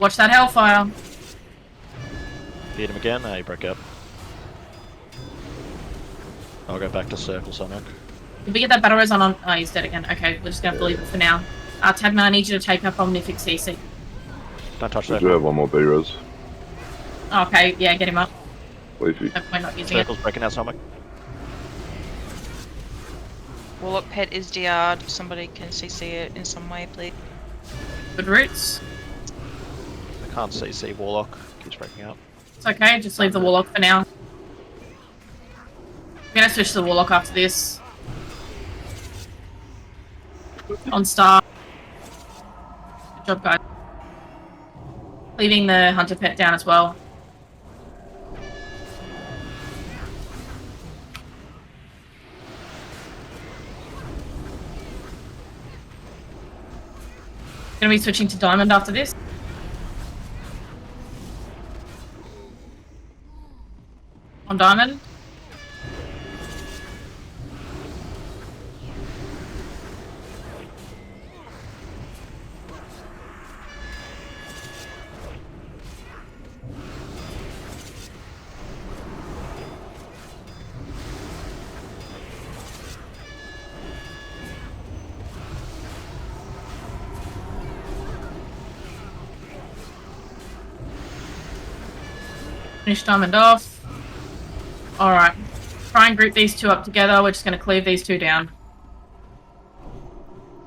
[SPEAKER 1] Watch that hellfire.
[SPEAKER 5] Hit him again. He broke up. I'll go back to circle stomach.
[SPEAKER 1] Did we get that battle res on? Oh, he's dead again. Okay, we're just gonna believe it for now. Tagman, I need you to take up Omnific CC.
[SPEAKER 5] Don't touch
[SPEAKER 4] We
[SPEAKER 5] that.
[SPEAKER 4] do have one more B-res.
[SPEAKER 1] Okay, yeah, get him up.
[SPEAKER 4] Leafy.
[SPEAKER 1] No point not using it.
[SPEAKER 5] Circle's breaking out stomach.
[SPEAKER 15] Warlock Pet is DR'd. Somebody can CC it in some way, please.
[SPEAKER 1] Good roots.
[SPEAKER 5] I can't CC Warlock. Keeps breaking out.
[SPEAKER 1] It's okay, just leave the Warlock for now. I'm gonna switch to the Warlock after this. On star. Good job, guys. Leaving the Hunter Pet down as well. Gonna be switching to Diamond after this. On diamond. Finish diamond off. Alright. Try and group these two up together. We're just going to cleave these two down.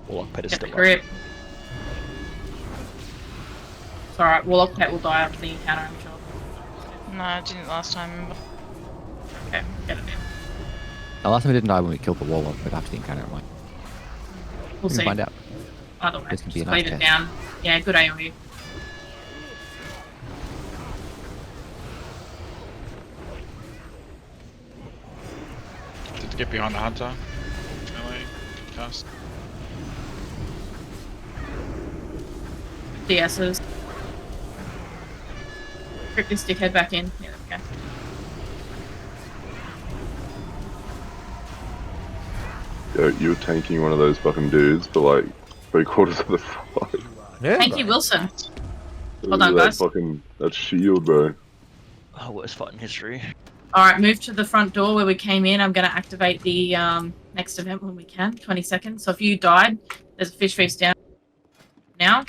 [SPEAKER 5] Warlock Pet is
[SPEAKER 1] Get the
[SPEAKER 5] still
[SPEAKER 1] grip. It's alright. Warlock Pet will die after the encounter, I'm sure.
[SPEAKER 15] No, I didn't last time, remember.
[SPEAKER 1] Okay, get it in.
[SPEAKER 12] The last time it didn't die when we killed the warlock, but after the encounter, it might.
[SPEAKER 1] We'll see.
[SPEAKER 12] Find out.
[SPEAKER 1] Either way,
[SPEAKER 12] This could be
[SPEAKER 1] just
[SPEAKER 12] a nice
[SPEAKER 1] cleave it
[SPEAKER 12] test.
[SPEAKER 1] down. Yeah, good AoE.
[SPEAKER 2] Get behind the hunter. Melee. Cast.
[SPEAKER 1] DS's. Grip this dickhead back in. Yeah, there we go.
[SPEAKER 4] Yo, you were tanking one of those fucking dudes for like 3/4 of the fight.
[SPEAKER 8] Yeah.
[SPEAKER 1] Thank you, Wilson.
[SPEAKER 4] Look
[SPEAKER 1] done,
[SPEAKER 4] at that
[SPEAKER 1] guys.
[SPEAKER 4] fucking that shield, bro.
[SPEAKER 5] Oh, worst fight in history.
[SPEAKER 1] Alright, move to the front door where we came in. I'm going to activate the next event when we can. 20 seconds. So if you died, there's a fish feast down now.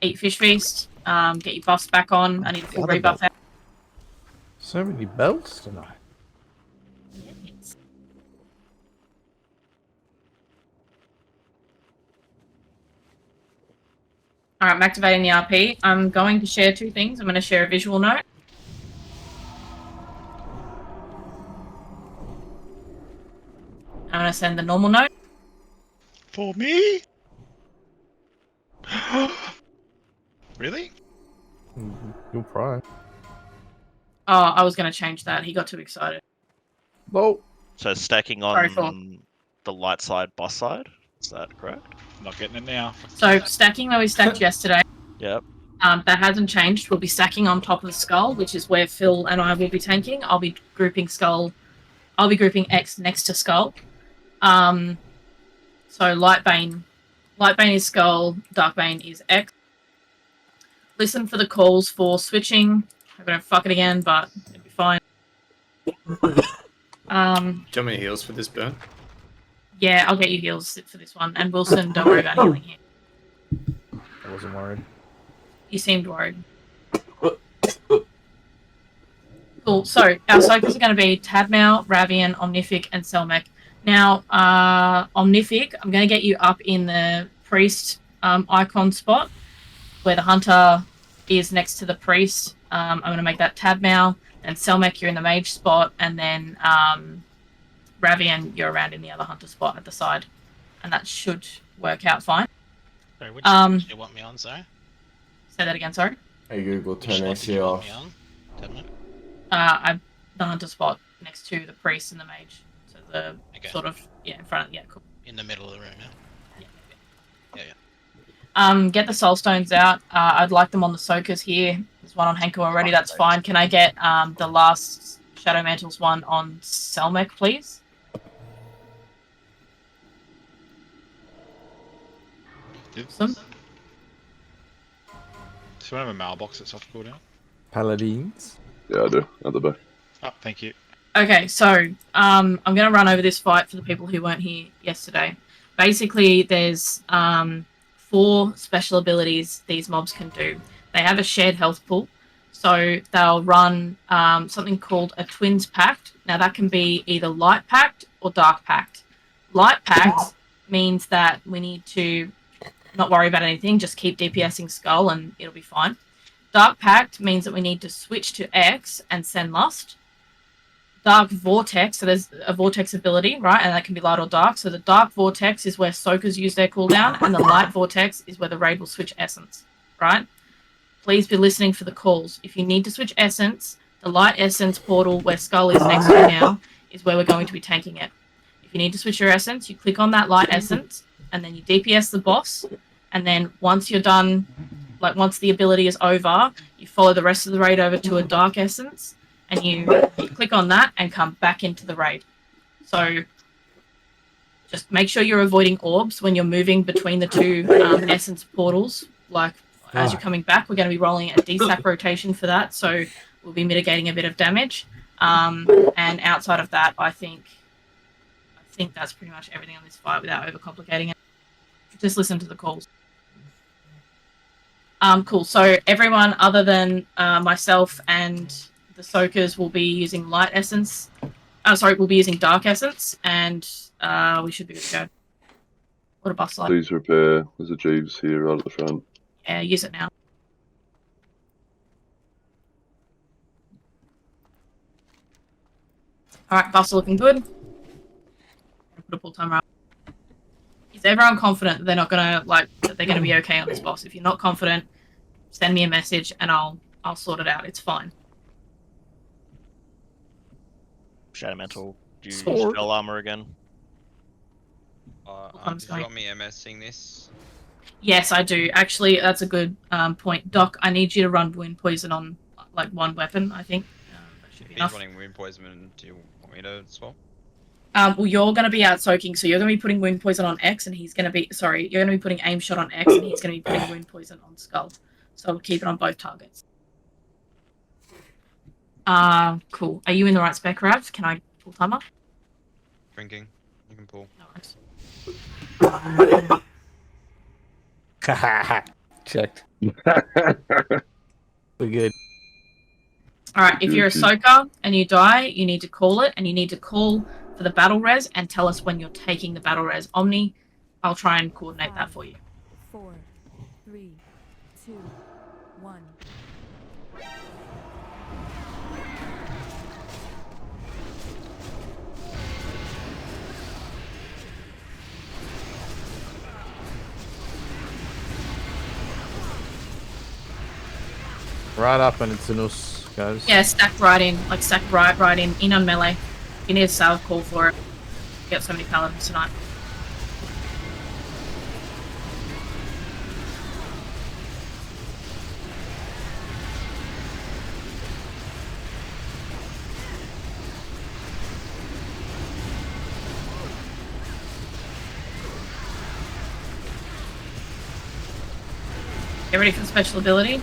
[SPEAKER 1] Eat fish feast. Get your buffs back on. I need a full
[SPEAKER 8] Other
[SPEAKER 1] rebuff
[SPEAKER 8] belt.
[SPEAKER 1] out.
[SPEAKER 8] So many belts tonight.
[SPEAKER 1] Alright, I'm activating the RP. I'm going to share two things. I'm going to share a visual note. I'm going to send the normal note.
[SPEAKER 2] For me? Really?
[SPEAKER 8] You'll try.
[SPEAKER 1] Oh, I was going to change that. He got too excited.
[SPEAKER 8] Well,
[SPEAKER 5] So stacking
[SPEAKER 1] Sorry,
[SPEAKER 5] on
[SPEAKER 1] Phil.
[SPEAKER 5] the light side, boss side. Is that correct?
[SPEAKER 2] Not getting it now.
[SPEAKER 1] So stacking where we stacked yesterday,
[SPEAKER 5] Yep.
[SPEAKER 1] that hasn't changed. We'll be stacking on top of the skull, which is where Phil and I will be tanking. I'll be grouping skull. I'll be grouping X next to skull. So Lightbane is skull. Darkbane is X. Listen for the calls for switching. I'm gonna fuck it again, but it'll be fine.
[SPEAKER 6] Do you want me heals for this burn?
[SPEAKER 1] Yeah, I'll get you heals for this one. And Wilson, don't worry about healing here.
[SPEAKER 8] I wasn't worried.
[SPEAKER 1] You seemed worried. Cool. So our soakers are going to be Tadmau, Ravian, Omnific, and Selmek. Now, Omnific, I'm going to get you up in the priest icon spot where the hunter is next to the priest. I'm going to make that Tadmau, and Selmek, you're in the mage spot, and then Ravian, you're around in the other hunter spot at the side, and that should work out fine.
[SPEAKER 3] Sorry, which
[SPEAKER 1] do
[SPEAKER 3] you want me on, sorry?
[SPEAKER 1] Say that again. Sorry.
[SPEAKER 6] Hey Google,
[SPEAKER 3] Which
[SPEAKER 6] turn
[SPEAKER 3] slot did you
[SPEAKER 6] AC
[SPEAKER 3] want
[SPEAKER 6] off.
[SPEAKER 3] me on? Tadman?
[SPEAKER 1] I'm the hunter spot next to the priest and the mage. So the
[SPEAKER 3] Okay.
[SPEAKER 1] sort of in front of cool.
[SPEAKER 3] In the middle of the room, yeah?
[SPEAKER 1] Get the soul stones out. I'd like them on the soakers here. There's one on Henko already. That's fine. Can I get the last Shadow Mantles one on Selmek, please? Awesome.
[SPEAKER 2] So we have a mailbox that's off cooldown.
[SPEAKER 8] Paladins.
[SPEAKER 4] Yeah, I do. At the back.
[SPEAKER 2] Oh, thank you.
[SPEAKER 1] Okay, so I'm going to run over this fight for the people who weren't here yesterday. Basically, there's 4 special abilities these mobs can do. They have a shared health pool, so they'll run something called a Twins Pact. Now, that can be either Light Pact or Dark Pact. Light Pact means that we need to not worry about anything, just keep DPSing Skull and it'll be fine. Dark Pact means that we need to switch to X and send Lust. Dark Vortex, so there's a Vortex ability, right? And that can be light or dark. So the Dark Vortex is where Soakers use their cooldown, and the Light Vortex is where the raid will switch Essence, right? Please be listening for the calls. If you need to switch Essence, the Light Essence portal where Skull is next to now is where we're going to be tanking it. If you need to switch your Essence, you click on that Light Essence, and then you DPS the boss, and then once you're done, like once the ability is over, you follow the rest of the raid over to a Dark Essence, and you click on that and come back into the raid. So just make sure you're avoiding orbs when you're moving between the two essence portals. Like as you're coming back, we're going to be rolling a DSAC rotation for that, so we'll be mitigating a bit of damage. And outside of that, I think that's pretty much everything on this fight without overcomplicating it. Just listen to the calls. Cool. So everyone other than myself and the soakers will be using light essence. We'll be using dark essence, and we should be good to go. What a bus light.
[SPEAKER 4] Please repair. There's a Jeeves here right at the front.
[SPEAKER 1] Yeah, use it now. Alright, buffs are looking good. Put a pull timer up. Is everyone confident that they're not gonna that they're gonna be okay on this boss? If you're not confident, send me a message and I'll sort it out. It's fine.
[SPEAKER 5] Shadow Mantle, do you
[SPEAKER 1] Sword.
[SPEAKER 5] use spell armor again?
[SPEAKER 1] Did you
[SPEAKER 16] want me MSing this?
[SPEAKER 1] Yes, I do. Actually, that's a good point. Doc, I need you to run wound poison on one weapon, I think. That should be
[SPEAKER 16] He's
[SPEAKER 1] enough.
[SPEAKER 16] running wound poison. Do you want me to swap?
[SPEAKER 1] Well, you're going to be out soaking, so you're going to be putting wound poison on X, and he's going to be... Sorry, you're going to be putting aim shot on X, and he's going to be putting wound poison on Skull. So we'll keep it on both targets. Cool. Are you in the right spec, Rav? Can I pull timer?
[SPEAKER 16] Drinking. You can pull.
[SPEAKER 1] No worries.
[SPEAKER 8] Checked. We're good.
[SPEAKER 1] Alright, if you're a soaker and you die, you need to call it, and you need to call for the battle res and tell us when you're taking the battle res. Omni, I'll try and coordinate that for you.
[SPEAKER 7] 4, 3, 2, 1.
[SPEAKER 8] Right up and it's Zinus, guys.
[SPEAKER 1] Yeah, stack right in. Stack right in on melee. You need a salve call for it. You got so many paladins tonight. Get ready for the special ability.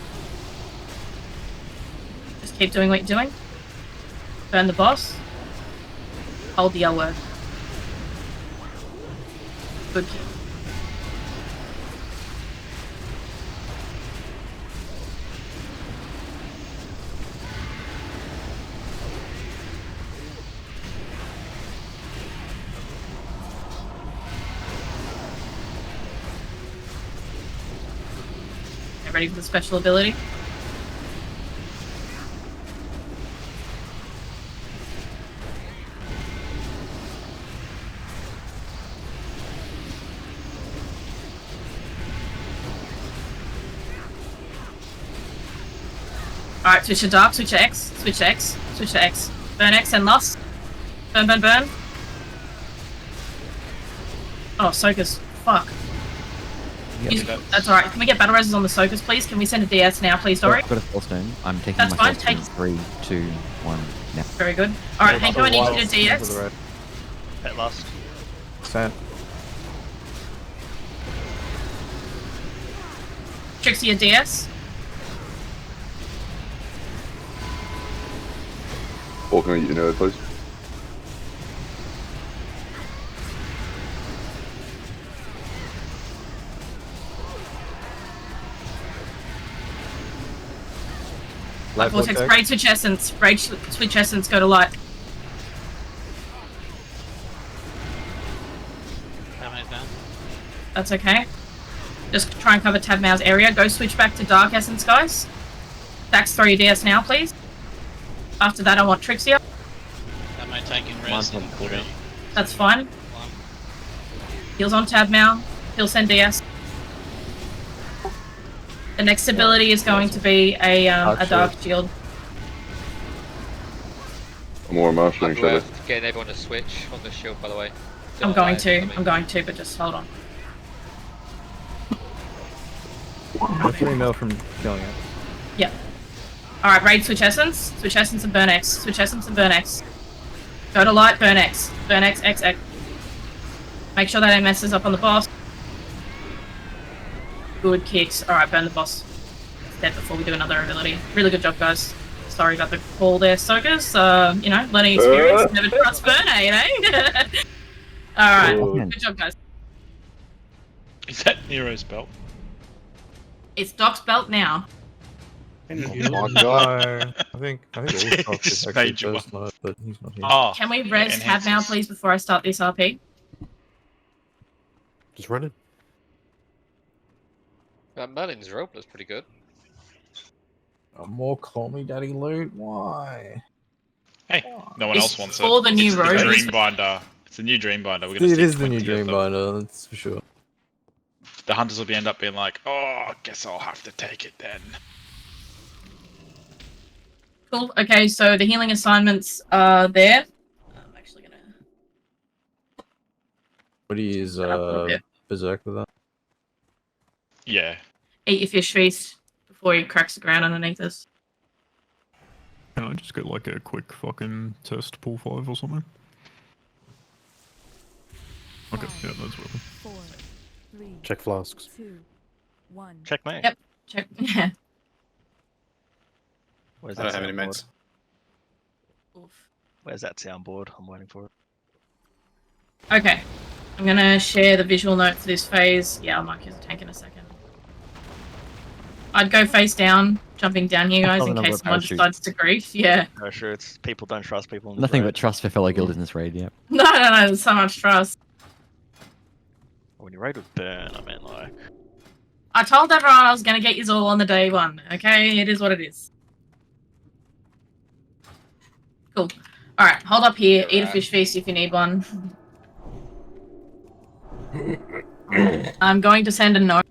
[SPEAKER 1] Just keep doing what you're doing. Burn the boss. Hold the L word. Good kill. Get ready for the special ability. Alright, switch to dark, switch to X, switch to X, switch to X. Burn X and lost. Burn, burn, burn. Oh, Soakers. Fuck. That's alright. Can we get battle reses on the Soakers, please? Can we send a DS now, please, Dory?
[SPEAKER 12] I've got a full stone. I'm taking
[SPEAKER 1] That's
[SPEAKER 12] my
[SPEAKER 1] fine,
[SPEAKER 12] first turn.
[SPEAKER 1] take-
[SPEAKER 12] 3, 2, 1, now.
[SPEAKER 1] Very good. Alright, Hanko, I need you to DS.
[SPEAKER 5] Pet last.
[SPEAKER 8] Sent.
[SPEAKER 1] Trixie, a DS.
[SPEAKER 4] Or can I get you know, please?
[SPEAKER 1] Light Vortex, Raid Switch Essence. Raid Switch Essence, go to light. That's okay. Just try and cover Tab Mao's area. Go switch back to Dark Essence, guys. Dax, throw your DS now, please. After that, I want Trixia.
[SPEAKER 3] Am I taking res in 3?
[SPEAKER 1] That's fine. Heals on Tab Mao. He'll send DS. The next ability is going to be a Dark Shield.
[SPEAKER 4] More marshalling shadow.
[SPEAKER 16] Getting everyone to switch on the shield, by the way.
[SPEAKER 1] I'm going to, but just hold on.
[SPEAKER 8] No free mail from killing it.
[SPEAKER 1] Yep. Alright, raid switch essence. Switch essence and burn X. Switch essence and burn X. Go to light, burn X. Burn X, X, X. Make sure that it messes up on the boss. Good kicks. Alright, burn the boss. It's dead before we do another ability. Really good job, guys. Sorry about the call there, Soakers. You know, learning experience. Never trust burn aid, eh? Alright, good job, guys.
[SPEAKER 2] Is that Nero's belt?
[SPEAKER 1] It's Doc's belt now.
[SPEAKER 8] Oh my god. I think all Doc is actually
[SPEAKER 2] Major
[SPEAKER 8] first mode, but he's not here.
[SPEAKER 2] Oh,
[SPEAKER 1] Can we res tab now, please, before I start this RP?
[SPEAKER 9] Just running.
[SPEAKER 16] Merlin's rope was pretty good.
[SPEAKER 8] More Call Me Daddy loot? Why?
[SPEAKER 2] Hey, no one
[SPEAKER 1] It's
[SPEAKER 2] else wants it.
[SPEAKER 1] for the new
[SPEAKER 2] it's
[SPEAKER 1] road.
[SPEAKER 2] the Dream Binder. It's the new Dream Binder. We're gonna
[SPEAKER 8] It
[SPEAKER 2] stick
[SPEAKER 8] is the new
[SPEAKER 2] 20 of
[SPEAKER 8] Dream
[SPEAKER 2] them.
[SPEAKER 8] Binder, that's for sure.
[SPEAKER 2] The hunters will end up being like, oh, I guess I'll have to take it then.
[SPEAKER 1] Cool. Okay, so the healing assignments are there. I'm actually gonna.
[SPEAKER 8] What do you use Berserk with that?
[SPEAKER 2] Yeah.
[SPEAKER 1] Eat your fish feast before he cracks the ground underneath us.
[SPEAKER 14] Can I just get like a quick fucking test pull 5 or something? Okay, yeah, that's working.
[SPEAKER 7] 4, 3,
[SPEAKER 9] Check flasks.
[SPEAKER 7] 2, 1.
[SPEAKER 5] Check me.
[SPEAKER 1] Yep. Check. Yeah.
[SPEAKER 13] Where's
[SPEAKER 6] I
[SPEAKER 13] that
[SPEAKER 6] don't have any
[SPEAKER 13] soundboard?
[SPEAKER 6] meds.
[SPEAKER 13] Where's that soundboard? I'm waiting for it.
[SPEAKER 1] Okay. I'm gonna share the visual note for this phase. Yeah, I'll mark you as a tank in a second. I'd go face down, jumping down here, guys,
[SPEAKER 12] Oh,
[SPEAKER 1] in
[SPEAKER 12] no,
[SPEAKER 1] case
[SPEAKER 12] we're
[SPEAKER 1] someone
[SPEAKER 12] parachute.
[SPEAKER 1] decides to grief. Yeah.
[SPEAKER 13] No, sure, it's people don't trust people. In
[SPEAKER 12] Nothing
[SPEAKER 13] this
[SPEAKER 12] but trust for fellow guild in this raid, yeah.
[SPEAKER 1] No, there's so much trust.
[SPEAKER 13] When you raid with burn, I mean, like.
[SPEAKER 1] I told everyone I was gonna get you all on the day one, okay? It is what it is. Cool. Alright, hold up here, eat a fish feast if you need one. I'm going to send a note.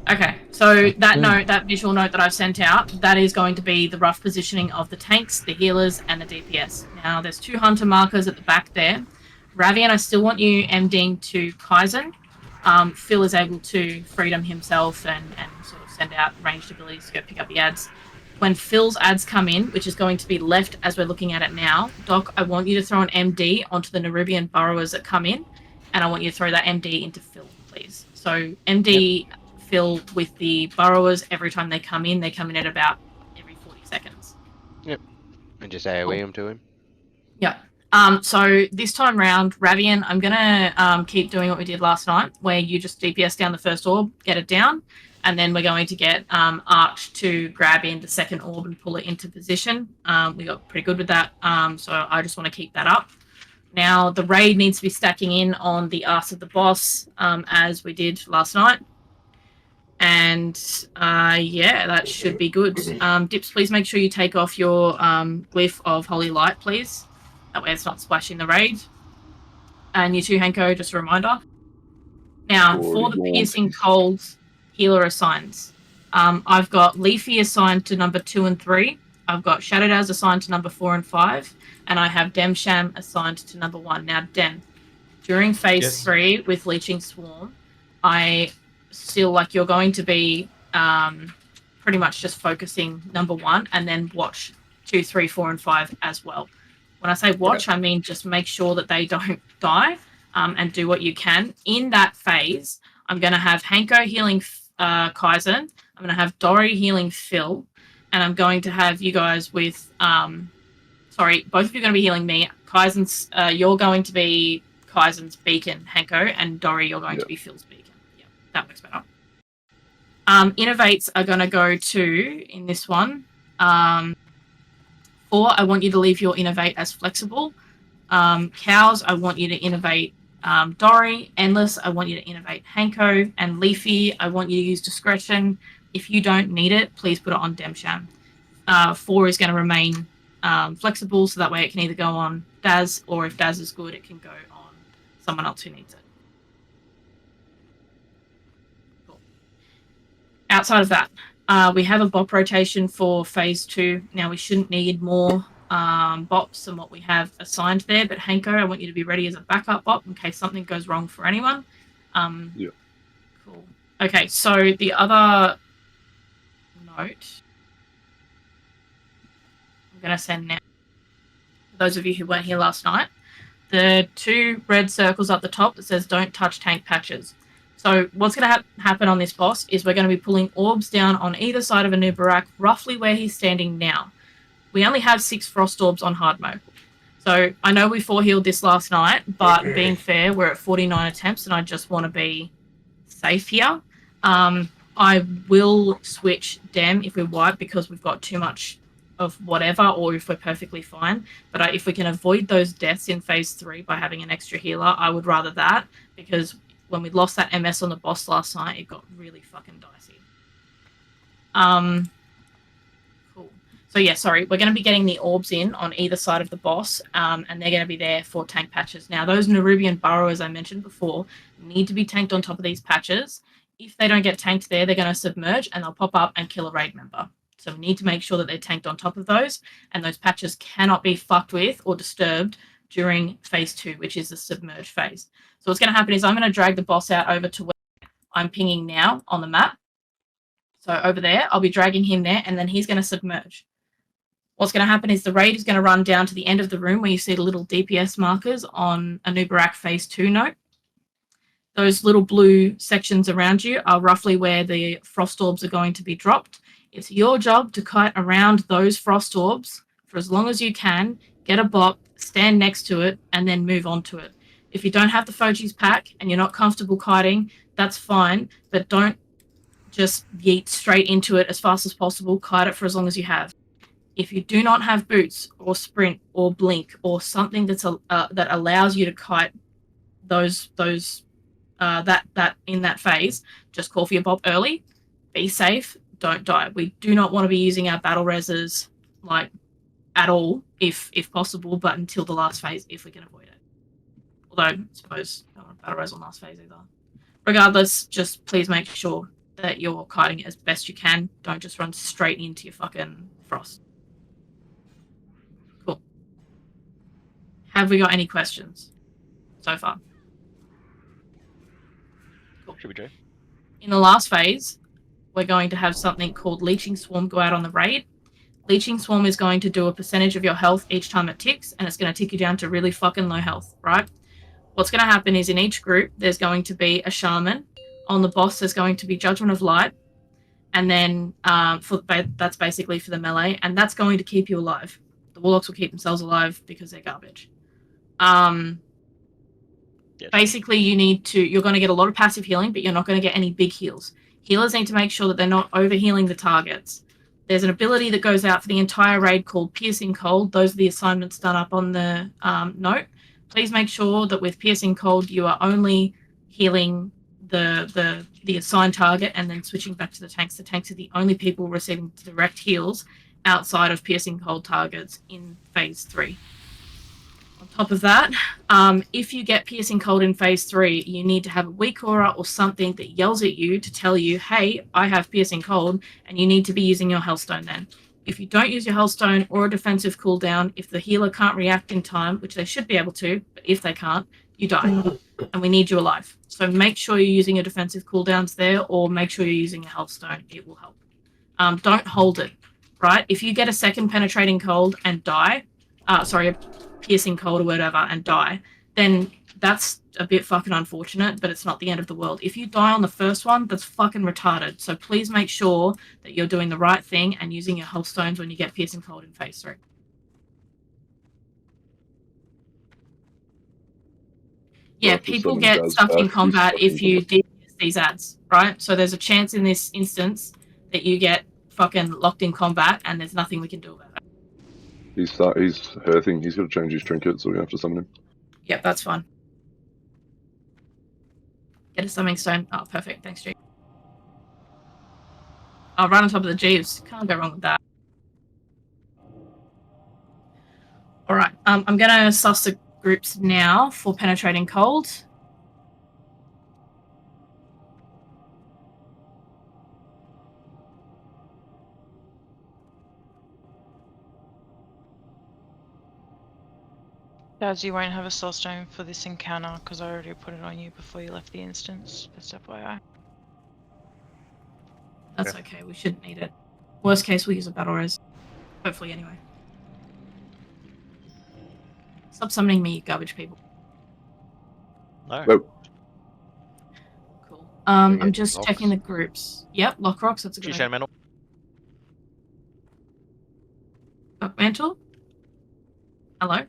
[SPEAKER 1] Okay, so that note, that visual note that I've sent out, that is going to be the rough positioning of the tanks, the healers, and the DPS. Now, there's 2 hunter markers at the back there. Ravian, I still want you MDing to Kaizen. Phil is able to freedom himself and sort of send out ranged abilities to go pick up the ads. When Phil's ads come in, which is going to be left as we're looking at it now, Doc, I want you to throw an MD onto the Nerubian burrowers that come in, and I want you to throw that MD into Phil, please. So MD Phil with the burrowers every time they come in at about every 40 seconds.
[SPEAKER 13] Yep. And just AoE him to him.
[SPEAKER 1] Yeah. So this time round, Ravian, I'm gonna keep doing what we did last night, where you just DPS down the first orb, get it down, and then we're going to get Arch to grab in the second orb and pull it into position. We got pretty good with that, so I just want to keep that up. Now, the raid needs to be stacking in on the arse of the boss, as we did last night. And yeah, that should be good. Dips, please make sure you take off your glyph of Holy Light, please. That way it's not splashing the raid. And you too, Hanko, just a reminder. Now, for the Piercing Cold healer assigns, I've got Leafy assigned to number 2 and 3. I've got Shadowdaz assigned to number 4 and 5. And I have Demsham assigned to number 1. Now, Dem, during phase 3 with Leeching Swarm, I feel like you're going to be pretty much just focusing number 1 and then watch 2, 3, 4, and 5 as well. When I say watch, I mean just make sure that they don't die and do what you can. In that phase, I'm going to have Hanko healing Kaizen. I'm going to have Dory healing Phil. And I'm going to have you guys with... sorry, both of you are going to be healing me. Kaizen's... you're going to be Kaizen's beacon, Hanko. And Dory, you're going to be Phil's beacon. Yeah, that works better. Innovates are going to go to, in this one... 4, I want you to leave your innovate as flexible. Cows, I want you to innovate Dory. Endless, I want you to innovate Hanko. And Leafy, I want you to use discretion. If you don't need it, please put it on Demsham. 4 is going to remain flexible, so that way it can either go on Daz, or if Daz is good, it can go on someone else who needs it. Cool. Outside of that, we have a bop rotation for phase 2. Now, we shouldn't need more bops than what we have assigned there, but Hanko, I want you to be ready as a backup bop in case something goes wrong for anyone.
[SPEAKER 4] Yeah.
[SPEAKER 1] Cool. Okay, so the other note going to send now. For those of you who weren't here last night, the 2 red circles up the top that says don't touch tank patches. So what's going to happen on this boss is we're going to be pulling orbs down on either side of Anubarak, roughly where he's standing now. We only have 6 frost orbs on hard mode. So I know we 4-healed this last night, but being fair, we're at 49 attempts and I just want to be safe here. I will switch Dem if we wipe because we've got too much of whatever, or if we're perfectly fine. But if we can avoid those deaths in phase 3 by having an extra healer, I would rather that, because when we lost that MS on the boss last night, it got really fucking dicey. Cool. So yeah, sorry, we're going to be getting the orbs in on either side of the boss, and they're going to be there for tank patches. Now, those Nerubian burrows I mentioned before need to be tanked on top of these patches. If they don't get tanked there, they're going to submerge and they'll pop up and kill a raid member. So we need to make sure that they're tanked on top of those, and those patches cannot be fucked with or disturbed during phase 2, which is the submerge phase. So what's going to happen is I'm going to drag the boss out over to where I'm pinging now on the map. So over there, I'll be dragging him there, and then he's going to submerge. What's going to happen is the raid is going to run down to the end of the room where you see the little DPS markers on Anubarak phase 2 note. Those little blue sections around you are roughly where the frost orbs are going to be dropped. It's your job to kite around those frost orbs for as long as you can, get a bot, stand next to it, and then move on to it. If you don't have the Foji's pack and you're not comfortable kiting, that's fine, but don't just yeet straight into it as fast as possible. Kite it for as long as you have. If you do not have boots or sprint or blink or something that's that allows you to kite that in that phase, just call for your bop early. Be safe. Don't die. We do not want to be using our battle reses like at all, if possible, but until the last phase, if we can avoid it. Although I suppose I don't want battle res on last phase either. Regardless, just please make sure that you're kiting it as best you can. Don't just run straight into your fucking frost. Cool. Have we got any questions so far? Cool.
[SPEAKER 5] Should we do?
[SPEAKER 1] In the last phase, we're going to have something called Leeching Swarm go out on the raid. Leeching Swarm is going to do a percentage of your health each time it ticks, and it's going to tick you down to really fucking low health, right? What's going to happen is in each group, there's going to be a shaman. On the boss, there's going to be Judgment of Light, and then that's basically for the melee, and that's going to keep you alive. The Warlocks will keep themselves alive because they're garbage. Basically, you're going to get a lot of passive healing, but you're not going to get any big heals. Healers need to make sure that they're not overhealing the targets. There's an ability that goes out for the entire raid called Piercing Cold. Those are the assignments done up on the note. Please make sure that with Piercing Cold, you are only healing the assigned target and then switching back to the tanks. The tanks are the only people receiving direct heals outside of Piercing Cold targets in phase 3. On top of that, if you get Piercing Cold in phase 3, you need to have a weak aura or something that yells at you to tell you, hey, I have Piercing Cold, and you need to be using your Hellstone then. If you don't use your Hellstone or a defensive cooldown, if the healer can't react in time, which they should be able to, but if they can't, you die. And we need you alive. So make sure you're using your defensive cooldowns there, or make sure you're using your Hellstone. It will help. Don't hold it, right? If you get a second penetrating cold and die, a piercing cold or whatever and die, then that's a bit fucking unfortunate, but it's not the end of the world. If you die on the first one, that's fucking retarded. So please make sure that you're doing the right thing and using your health stones when you get piercing cold in phase 3. Yeah, people get stuck in combat if you DPS these ads, right? So there's a chance in this instance that you get fucking locked in combat and there's nothing we can do about it.
[SPEAKER 4] He's hurting. He's got to change his trinket, so we're going to have to summon him.
[SPEAKER 1] Yep, that's fine. Get a summoning stone. Oh, perfect. Thanks, G. Oh, right on top of the Jeeves. Can't go wrong with that. Alright, I'm going to suss the groups now for penetrating cold.
[SPEAKER 15] Daz, you won't have a soul stone for this encounter because I already put it on you before you left the instance. Just FYI.
[SPEAKER 1] That's okay, we shouldn't need it. Worst case, we'll use a battle res. Hopefully, anyway. Stop summoning me, you garbage people.
[SPEAKER 6] No.
[SPEAKER 4] Nope.
[SPEAKER 1] Cool.
[SPEAKER 5] Doing
[SPEAKER 1] I'm
[SPEAKER 5] it,
[SPEAKER 1] just
[SPEAKER 5] Locks.
[SPEAKER 1] checking the groups. Yep, lock rocks. That's a good
[SPEAKER 5] G-Shan
[SPEAKER 1] idea.
[SPEAKER 5] Mental.
[SPEAKER 1] Mantle? Hello?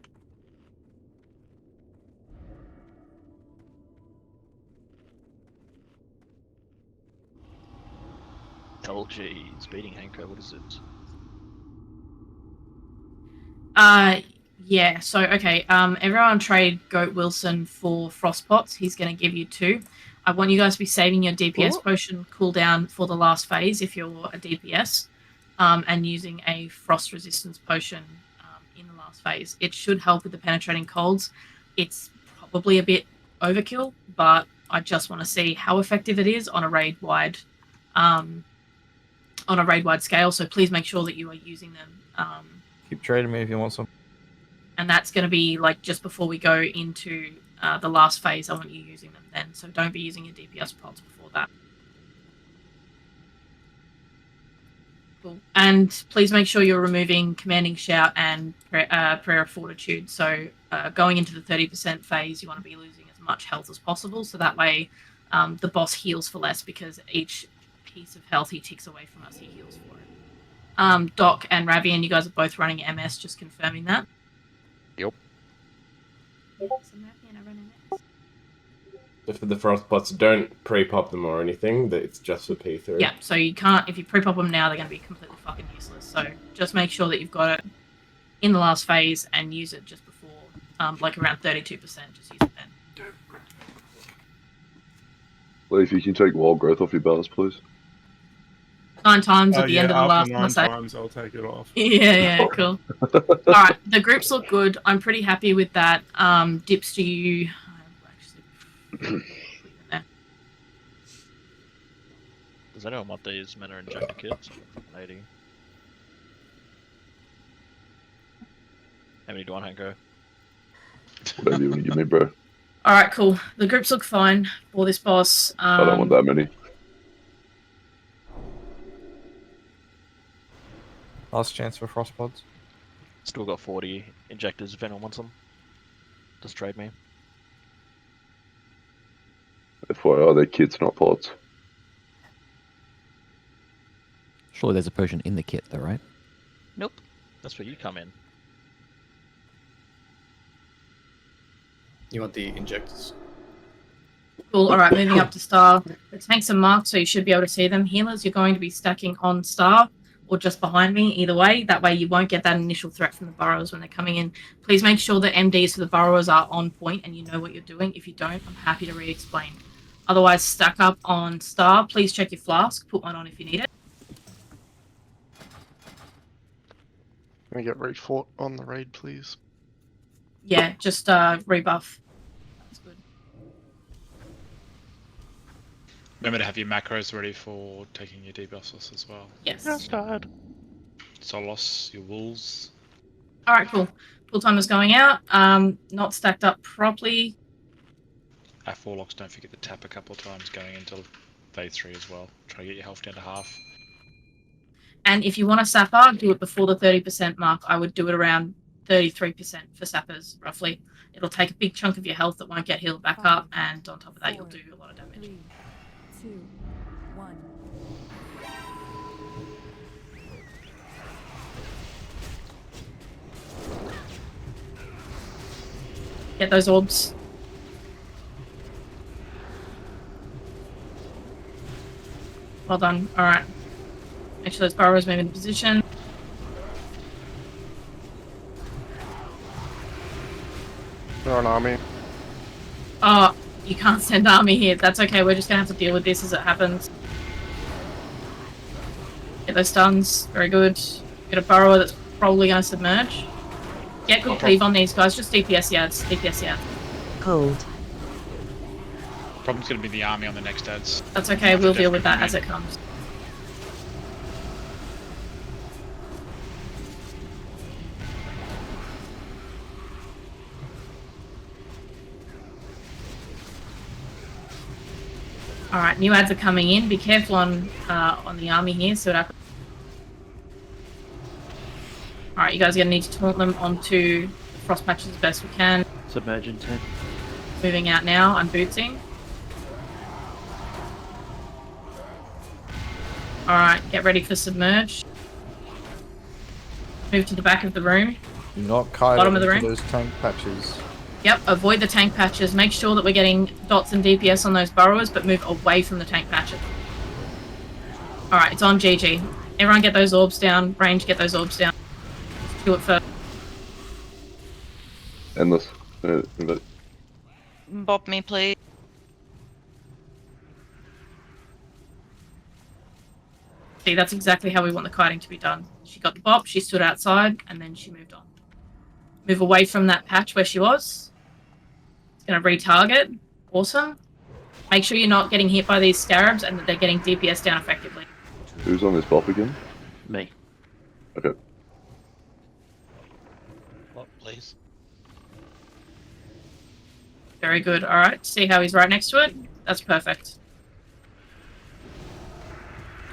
[SPEAKER 5] LG's beating Hanko. What is it?
[SPEAKER 1] Yeah, so okay, everyone trade Goat Wilson for Frost Pots. He's gonna give you 2. I want you guys to be saving your DPS potion cooldown for the last phase if you're a DPS, and using a frost resistance potion in the last phase. It should help with the penetrating colds. It's probably a bit overkill, but I just want to see how effective it is on a raid wide scale. So please make sure that you are using them.
[SPEAKER 8] Keep trading me if you want some.
[SPEAKER 1] And that's going to be like just before we go into the last phase. I want you using them then, so don't be using your DPS pots before that. Cool. And please make sure you're removing Commanding Shout and Prayer of Fortitude. So going into the 30% phase, you want to be losing as much health as possible, so that way the boss heals for less, because each piece of health he takes away from us, he heals for it. Doc and Ravian, you guys are both running MS, just confirming that.
[SPEAKER 5] Yep.
[SPEAKER 6] Just for the frost pots, don't pre-pop them or anything. That it's just for P3.
[SPEAKER 1] Yeah, so you can't, if you pre-pop them now, they're going to be completely fucking useless. So just make sure that you've got it in the last phase and use it just before, like around 32%. Just use it then.
[SPEAKER 4] Well, if you can take wild growth off your bars, please.
[SPEAKER 1] 9 times at the end of the last.
[SPEAKER 14] After 9 times, I'll take it off.
[SPEAKER 1] Yeah, cool. All right, the groups look good. I'm pretty happy with that. Dips to you.
[SPEAKER 5] Does anyone want these mana injector kits? 80. How many do you want, Hanko?
[SPEAKER 4] Whatever you want to give me, bro.
[SPEAKER 1] All right, cool. The groups look fine for this boss.
[SPEAKER 4] I don't want that many.
[SPEAKER 8] Last chance for frost pods.
[SPEAKER 5] Still got 40 injectors if anyone wants them. Just trade me.
[SPEAKER 4] FYI, they're kits, not pots.
[SPEAKER 12] Surely there's a potion in the kit, though, right?
[SPEAKER 5] Nope. That's where you come in.
[SPEAKER 6] You want the injectors?
[SPEAKER 1] Cool. All right, moving up to star. The tanks are marked, so you should be able to see them. Healers, you're going to be stacking on star or just behind me, either way. That way you won't get that initial threat from the burrows when they're coming in. Please make sure that MDs for the burrowers are on point and you know what you're doing. If you don't, I'm happy to re-explain. Otherwise, stack up on star. Please check your flask. Put one on if you need it.
[SPEAKER 10] Can we get raid fort on the raid, please?
[SPEAKER 1] Yeah, just rebuff. That's good.
[SPEAKER 2] Remember to have your macros ready for taking your debuffs as well.
[SPEAKER 1] Yes.
[SPEAKER 10] Outside.
[SPEAKER 2] Solos, your wolves.
[SPEAKER 1] All right, cool. Full timer's going out. Not stacked up properly.
[SPEAKER 2] Our Warlocks, don't forget to tap a couple of times going into phase 3 as well. Try to get your health down to half.
[SPEAKER 1] And if you want a sapper, do it before the 30% mark. I would do it around 33% for sappers, roughly. It'll take a big chunk of your health that won't get healed back up, and on top of that, you'll do a lot of damage.
[SPEAKER 7] 3, 2, 1.
[SPEAKER 1] Get those orbs. Well done. All right. Make sure those burrows move into position.
[SPEAKER 10] They're an army.
[SPEAKER 1] Oh, you can't send army here. That's okay. We're just going to have to deal with this as it happens. Get those stuns. Very good. Get a burrower that's probably going to submerge. Get good cleave on these guys. Just DPS yards. DPS yards.
[SPEAKER 7] Cold.
[SPEAKER 2] Problem's going to be the army on the next ads.
[SPEAKER 1] That's okay. We'll deal with that as it comes. All right, new ads are coming in. Be careful on the army here. So all right, you guys are gonna need to taunt them onto the frost patches as best we can.
[SPEAKER 5] Submerge intent.
[SPEAKER 1] Moving out now, I'm bootsing. Alright, get ready for submerge. Move to the back of the room.
[SPEAKER 8] Do not kite
[SPEAKER 1] Bottom of the
[SPEAKER 8] into
[SPEAKER 1] room.
[SPEAKER 8] those tank patches.
[SPEAKER 1] Yep, avoid the tank patches. Make sure that we're getting dots and DPS on those burrowers, but move away from the tank patches. Alright, it's on GG. Everyone get those orbs down. Range, get those orbs down. Let's do it first.
[SPEAKER 4] Endless.
[SPEAKER 15] Bop me, please.
[SPEAKER 1] See, that's exactly how we want the kiting to be done. She got the bop, she stood outside, and then she moved on. Move away from that patch where she was. It's going to retarget. Awesome. Make sure you're not getting hit by these scarabs and that they're getting DPS down effectively.
[SPEAKER 4] Who's on this bop again?
[SPEAKER 5] Me.
[SPEAKER 4] Okay.
[SPEAKER 3] What, please?
[SPEAKER 1] Very good. Alright, see how he's right next to it? That's perfect.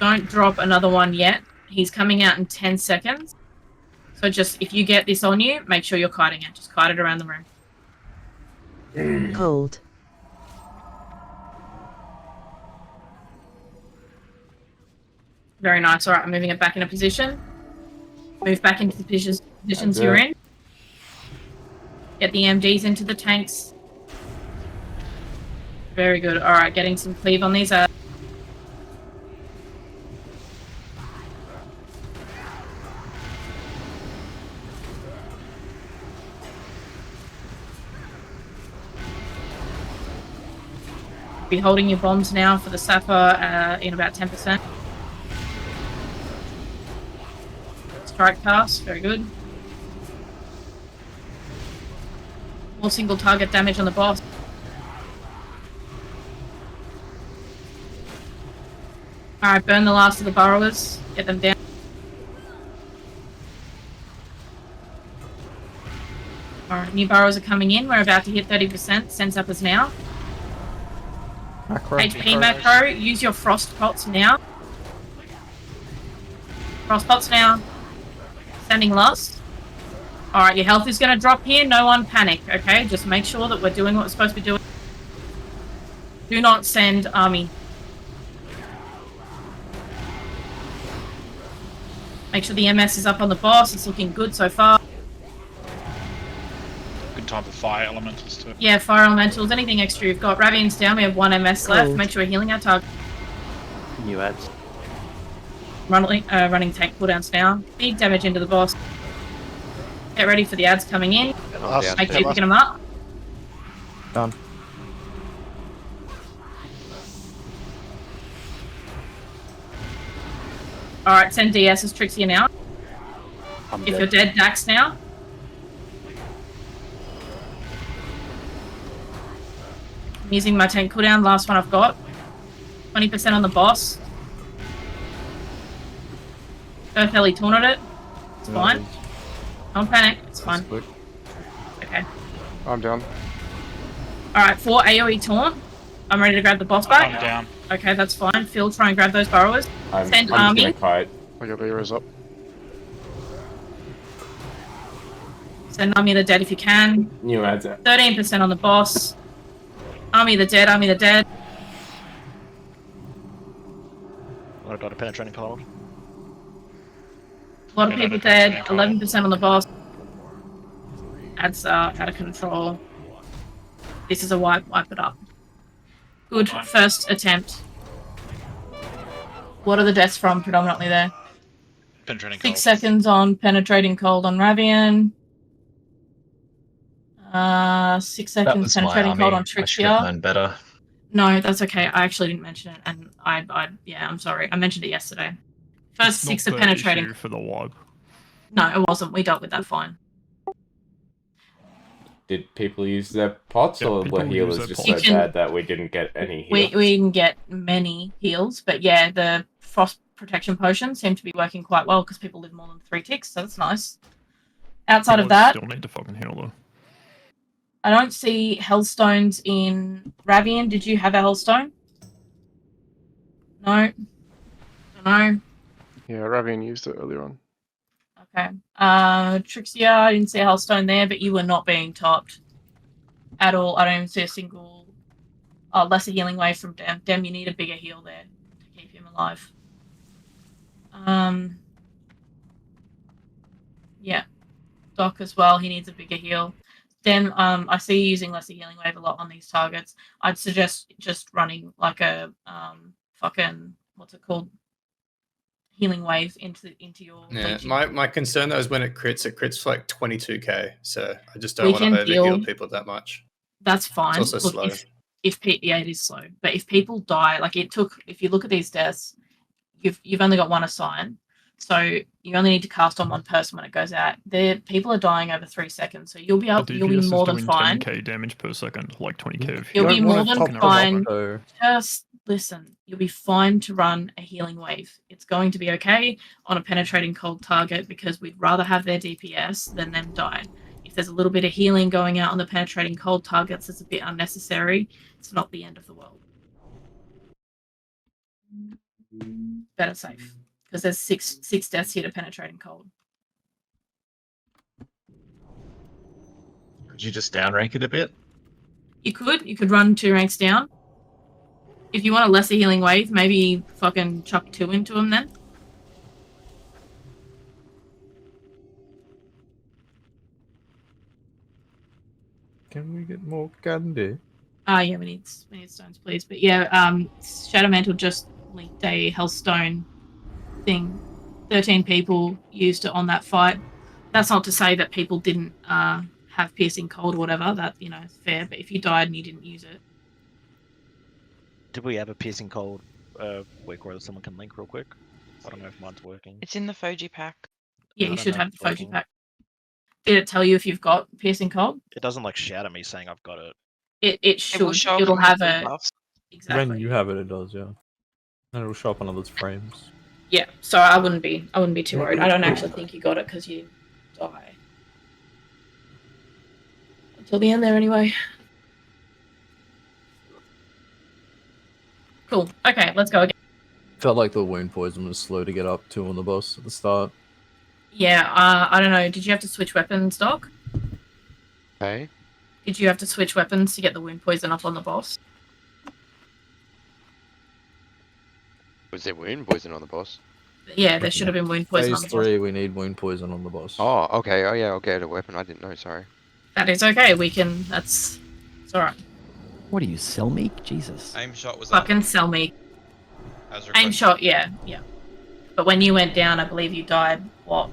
[SPEAKER 1] Don't drop another one yet. He's coming out in 10 seconds. So just, if you get this on you, make sure you're kiting it. Just kite it around the room.
[SPEAKER 7] Cold.
[SPEAKER 1] Very nice. Alright, I'm moving it back into position. Move back into the positions you're in. Get the MDs into the tanks. Very good. Alright, getting some cleave on these. Be holding your bombs now for the Sapphire in about 10%. Strike pass, very good. More single target damage on the boss. Alright, burn the last of the burrowers. Get them down. Alright, new burrows are coming in. We're about to hit 30%. Sense uppers now.
[SPEAKER 8] Macro.
[SPEAKER 1] HP macro, use your frost pots now. Frost pots now. Standing last. Alright, your health is going to drop here. No one panic, okay? Just make sure that we're doing what we're supposed to be doing. Do not send army. Make sure the MS is up on the boss. It's looking good so far.
[SPEAKER 2] Good time for fire elementals too.
[SPEAKER 1] Yeah, fire elementals. Anything extra you've got. Ravian's down. We have 1 MS left. Make sure we're healing our target.
[SPEAKER 5] New ads.
[SPEAKER 1] Running tank cooldowns now. Big damage into the boss. Get ready for the ads coming in. Make sure you're picking them up.
[SPEAKER 8] Done.
[SPEAKER 1] Alright, send DS as Trixie now. If you're dead, Dax now. I'm using my tank cooldown, last one I've got. 20% on the boss. Earth Ellie taunted it. It's fine. Don't panic, it's fine. Okay.
[SPEAKER 10] I'm down.
[SPEAKER 1] Alright, 4 AoE taunt. I'm ready to grab the boss back.
[SPEAKER 2] I'm down.
[SPEAKER 1] Okay, that's fine. Phil, try and grab those burrowers. Send
[SPEAKER 6] I'm
[SPEAKER 1] army.
[SPEAKER 6] just gonna kite.
[SPEAKER 10] I got Vera's up.
[SPEAKER 1] Send army of the dead if you can.
[SPEAKER 6] New ads.
[SPEAKER 1] 13% on the boss. Army of the dead, army of the dead.
[SPEAKER 5] What about a penetrating cold?
[SPEAKER 1] A lot of people dead. 11% on the boss. Ads are out of control. This is a wipe it up. Good first attempt. What are the deaths from predominantly there?
[SPEAKER 2] Penetrating
[SPEAKER 1] 6 seconds on penetrating cold on Ravian. 6 seconds penetrating cold on Trixia.
[SPEAKER 13] Better.
[SPEAKER 1] No, that's okay. I actually didn't mention it, and yeah, I'm sorry. I mentioned it yesterday. First 6 of penetrating.
[SPEAKER 14] For the wipe.
[SPEAKER 1] No, it wasn't. We dealt with that fine.
[SPEAKER 6] Did people use their pots, or were healers just so bad that we didn't get any heals?
[SPEAKER 1] We didn't get many heals, but yeah, the frost protection potions seem to be working quite well because people live more than 3 ticks, so that's nice. Outside of that,
[SPEAKER 14] Still need to fucking heal though.
[SPEAKER 1] I don't see Hellstones in Ravian. Did you have a Hellstone? No. No.
[SPEAKER 10] Yeah, Ravian used it earlier on.
[SPEAKER 1] Okay. Trixia, I didn't see a Hellstone there, but you were not being topped at all. I don't even see a single lesser healing wave from Dem. Dem, you need a bigger heal there to keep him alive. Yeah. Doc as well, he needs a bigger heal. Dem, I see you using lesser healing wave a lot on these targets. I'd suggest just running like a fucking what's it called? Healing wave into your
[SPEAKER 17] Yeah,
[SPEAKER 1] legion.
[SPEAKER 17] my concern though is when it crits for like 22k, so I just don't want to overheal people that much.
[SPEAKER 1] That's fine.
[SPEAKER 17] It's also slow.
[SPEAKER 1] Yeah, it is slow. But if people die, like if you look at these deaths, you've only got one assign, so you only need to cast on one person when it goes out. People are dying over 3 seconds, so you'll be more than fine.
[SPEAKER 14] 10k damage per second, like 20k.
[SPEAKER 1] You'll be more than fine. Just listen. You'll be fine to run a healing wave. It's going to be okay on a penetrating cold target because we'd rather have their DPS than them die. If there's a little bit of healing going out on the penetrating cold targets, it's a bit unnecessary. It's not the end of the world. Better safe because there's six deaths here to penetrating cold.
[SPEAKER 18] Could you just downrank it a bit?
[SPEAKER 1] You could run 2 ranks down. If you want a lesser healing wave, maybe fucking chuck 2 into them then.
[SPEAKER 8] Can we get more candy?
[SPEAKER 1] Yeah, we need stones, please. But yeah, Shadow Mantle just linked a Hellstone thing. 13 people used it on that fight. That's not to say that people didn't have piercing cold or whatever. That is fair. But if you died and you didn't use it,
[SPEAKER 5] Did we have a piercing cold week where someone can link real quick? I don't know if mine's working.
[SPEAKER 15] It's in the Foji pack.
[SPEAKER 1] yeah,
[SPEAKER 5] I
[SPEAKER 1] you
[SPEAKER 5] don't
[SPEAKER 1] should
[SPEAKER 5] know
[SPEAKER 1] have
[SPEAKER 5] if
[SPEAKER 1] the
[SPEAKER 5] it's
[SPEAKER 1] Foji
[SPEAKER 5] working.
[SPEAKER 1] pack. Did it tell you if you've got piercing cold?
[SPEAKER 5] It doesn't like shout at me saying I've got it.
[SPEAKER 1] It should.
[SPEAKER 15] will show up
[SPEAKER 1] It'll
[SPEAKER 15] on your
[SPEAKER 1] have
[SPEAKER 15] blue
[SPEAKER 1] a
[SPEAKER 15] buffs.
[SPEAKER 1] exactly.
[SPEAKER 8] When you have it, it does, yeah. And it'll show up on others' frames.
[SPEAKER 1] Yeah, so I wouldn't be too worried. I don't actually think you got it because you die until the end there anyway. Cool. Okay, let's go again.
[SPEAKER 8] Felt like the wound poison was slow to get up to on the boss at the start.
[SPEAKER 1] Yeah, I don't know. Did you have to switch weapons, Doc?
[SPEAKER 13] Hey?
[SPEAKER 1] Did you have to switch weapons to get the wound poison up on the boss?
[SPEAKER 13] Was there wound poison on the boss?
[SPEAKER 1] Yeah, there should have been wound poison on
[SPEAKER 8] Phase
[SPEAKER 1] the boss.
[SPEAKER 8] 3, we need wound poison on the boss.
[SPEAKER 13] Oh, okay. Oh, yeah, I'll get a weapon. I didn't know, sorry.
[SPEAKER 1] That is okay. We can. It's alright.
[SPEAKER 12] What are you, sell me? Jesus.
[SPEAKER 16] Aim shot was
[SPEAKER 1] Fucking sell me.
[SPEAKER 16] as
[SPEAKER 1] Aim
[SPEAKER 16] requested
[SPEAKER 1] shot, yeah. But when you went down, I believe you died, what?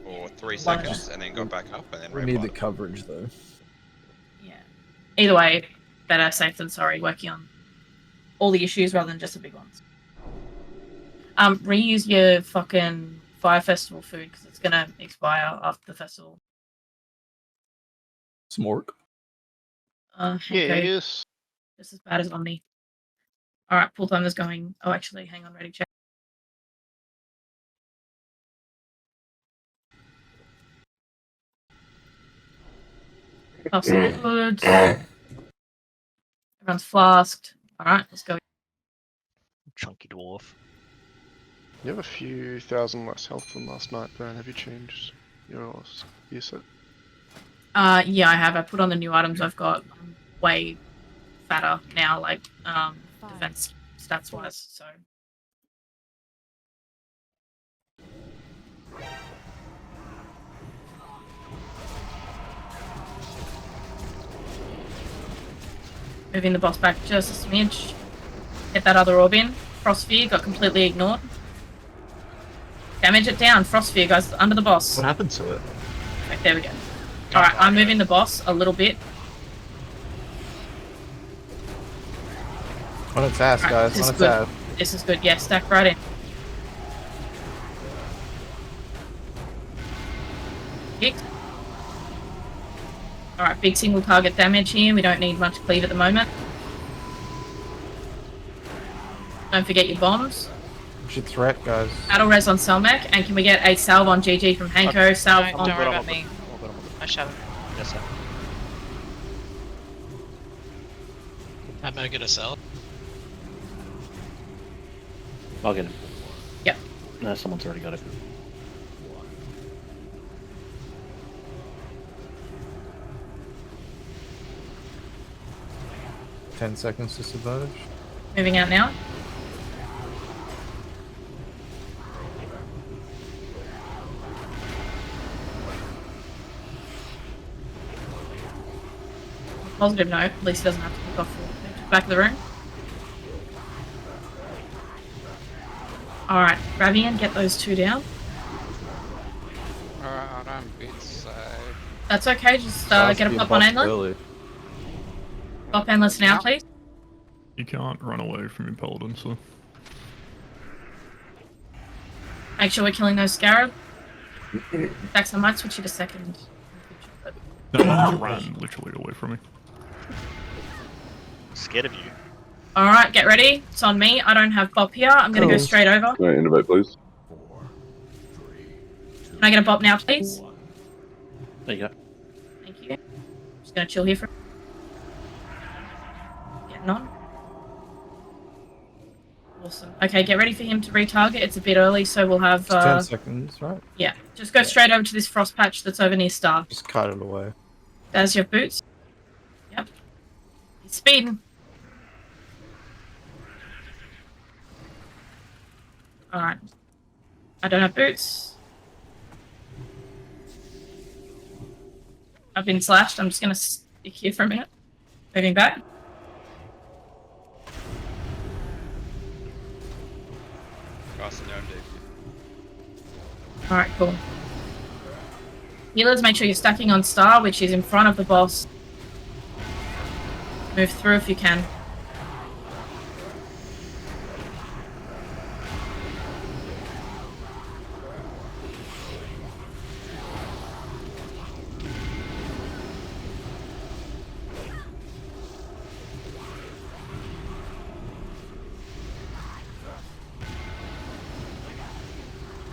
[SPEAKER 16] for 3 seconds and then got back up and then
[SPEAKER 8] We need the
[SPEAKER 16] replied.
[SPEAKER 8] coverage, though.
[SPEAKER 1] Yeah. Either way, better safe than sorry, working on all the issues rather than just the big ones. Reuse your fucking Fire Festival food because it's gonna expire after the festival.
[SPEAKER 8] Smork.
[SPEAKER 1] Okay.
[SPEAKER 10] Yes.
[SPEAKER 1] Just as bad as Omni. Alright, full timer's going. Oh, actually, hang on, ready, check. Puffs and goods. Everyone's flasked. Alright, let's go.
[SPEAKER 5] Chunky dwarf.
[SPEAKER 10] You have a few thousand less health than last night, Baron. Have you changed your gear set?
[SPEAKER 1] Yeah, I have. I put on the new items I've got. I'm way fatter now, like, defense stats wise, so. Moving the boss back just a smidge. Get that other orb in. Frostsphere got completely ignored. Damage it down. Frostsphere, guys, under the boss.
[SPEAKER 18] What happened to it?
[SPEAKER 1] Right, there we go. Alright, I'm moving the boss a little bit.
[SPEAKER 8] On its ass,
[SPEAKER 1] Right,
[SPEAKER 8] guys.
[SPEAKER 1] this
[SPEAKER 8] On
[SPEAKER 1] is
[SPEAKER 8] its
[SPEAKER 1] good.
[SPEAKER 8] ass.
[SPEAKER 1] This is good. Yeah, stack right in. Kick. Alright, big single target damage here. We don't need much cleave at the moment. Don't forget your bombs.
[SPEAKER 8] We should threat, guys.
[SPEAKER 1] Battle res on Selmac, and can we get a salve on GG from Hanko? Salve
[SPEAKER 15] Don't
[SPEAKER 1] on.
[SPEAKER 15] worry about me. I shut up.
[SPEAKER 5] Yes, sir.
[SPEAKER 3] How about I get a cell?
[SPEAKER 5] I'll get him.
[SPEAKER 1] Yep.
[SPEAKER 5] No, someone's already got it.
[SPEAKER 8] 10 seconds disadvantage.
[SPEAKER 1] Moving out now. Positive note, at least he doesn't have to pick off the back of the room. Alright, Ravian, get those two down.
[SPEAKER 3] Alright, I'm bit safe.
[SPEAKER 1] That's okay, just get a pop on Endless. Pop Endless now, please.
[SPEAKER 14] You can't run away from your paladin, so.
[SPEAKER 1] Make sure we're killing those Scarab. Dax, I might switch you to second.
[SPEAKER 14] No, he ran literally away from me.
[SPEAKER 5] Scared of you.
[SPEAKER 1] Alright, get ready. It's on me. I don't have Bop here. I'm gonna go straight over.
[SPEAKER 4] Can I innovate, please?
[SPEAKER 1] Can I get a Bop now, please?
[SPEAKER 5] There you go.
[SPEAKER 1] Thank you. Just gonna chill here for getting on. Awesome. Okay, get ready for him to retarget. It's a bit early, so we'll have
[SPEAKER 8] 10 seconds, right?
[SPEAKER 1] yeah. Just go straight over to this frost patch that's over near Star.
[SPEAKER 8] Just cut it away.
[SPEAKER 1] There's your boots. Yep. He's speeding. Alright. I don't have boots. I've been slashed. I'm just gonna stick here for a minute. Moving back.
[SPEAKER 16] Crossing down, Dave.
[SPEAKER 1] Alright, cool. Healers, make sure you're stacking on Star, which is in front of the boss. Move through if you can.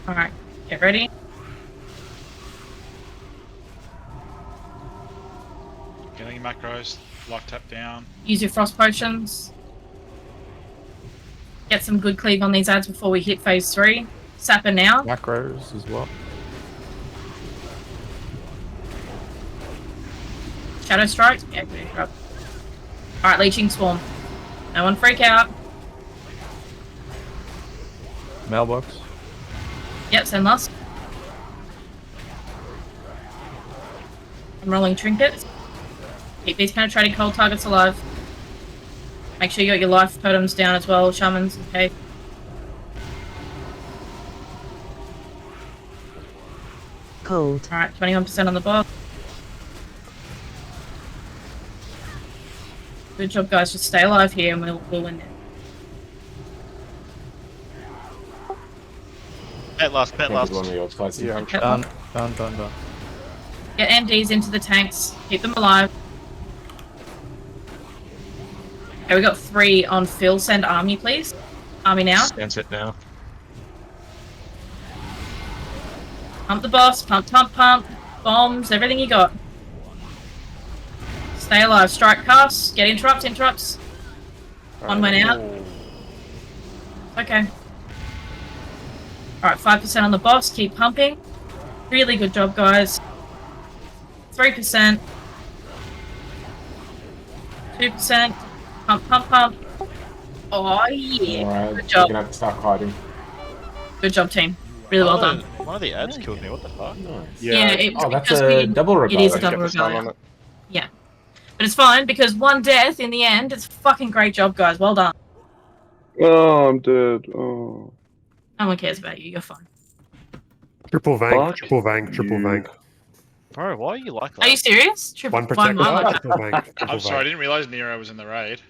[SPEAKER 1] Alright, get ready.
[SPEAKER 2] Getting macros, life tap down.
[SPEAKER 1] Use your frost potions. Get some good cleave on these ads before we hit phase 3. Sapper now.
[SPEAKER 8] Macros as well.
[SPEAKER 1] Shadow strike. Yeah, good interrupt. Alright, leeching swarm. No one freak out.
[SPEAKER 8] Mailbox.
[SPEAKER 1] Yep, send lust. I'm rolling trinkets. Keep these penetrating cold targets alive. Make sure you got your life totems down as well, shamans, okay.
[SPEAKER 7] Cold.
[SPEAKER 1] Alright, 21% on the boss. Good job, guys. Just stay alive here and we'll win it.
[SPEAKER 5] Bet last, bet last.
[SPEAKER 8] Yeah, done.
[SPEAKER 1] Get MDs into the tanks. Keep them alive. Okay, we got 3 on Phil. Send army, please. Army now.
[SPEAKER 18] Stands it now.
[SPEAKER 1] Pump the boss. Pump, pump, pump. Bombs. Everything you got. Stay alive. Strike casts. Get interrupts. One went out. Okay. Alright, 5% on the boss. Keep pumping. Really good job, guys. 3%. 2%. Pump, pump, pump. Oh, yeah.
[SPEAKER 6] Alright,
[SPEAKER 1] good job.
[SPEAKER 6] we're gonna have to start hiding.
[SPEAKER 1] Good job, team. Really well done.
[SPEAKER 5] One of the ads killed me, what the fuck?
[SPEAKER 1] Yeah, it was
[SPEAKER 6] that's
[SPEAKER 1] because
[SPEAKER 6] a double
[SPEAKER 1] It is a
[SPEAKER 6] rebellion.
[SPEAKER 1] double
[SPEAKER 10] Get the stun
[SPEAKER 1] rebellion.
[SPEAKER 10] on it.
[SPEAKER 1] Yeah. But it's fine because 1 death in the end. It's a fucking great job, guys. Well done.
[SPEAKER 4] Oh, I'm dead. Oh.
[SPEAKER 1] No one cares about you. You're fine.
[SPEAKER 9] Triple vank,
[SPEAKER 4] Fuck
[SPEAKER 9] triple vank, triple
[SPEAKER 4] you.
[SPEAKER 9] vank.
[SPEAKER 5] Bro, why are you like that?
[SPEAKER 1] Are you serious?
[SPEAKER 9] One
[SPEAKER 1] Why am
[SPEAKER 9] protector,
[SPEAKER 1] I like that?
[SPEAKER 9] triple vank, triple
[SPEAKER 2] I'm sorry, I
[SPEAKER 9] vank.
[SPEAKER 2] didn't realize Nero was in the raid.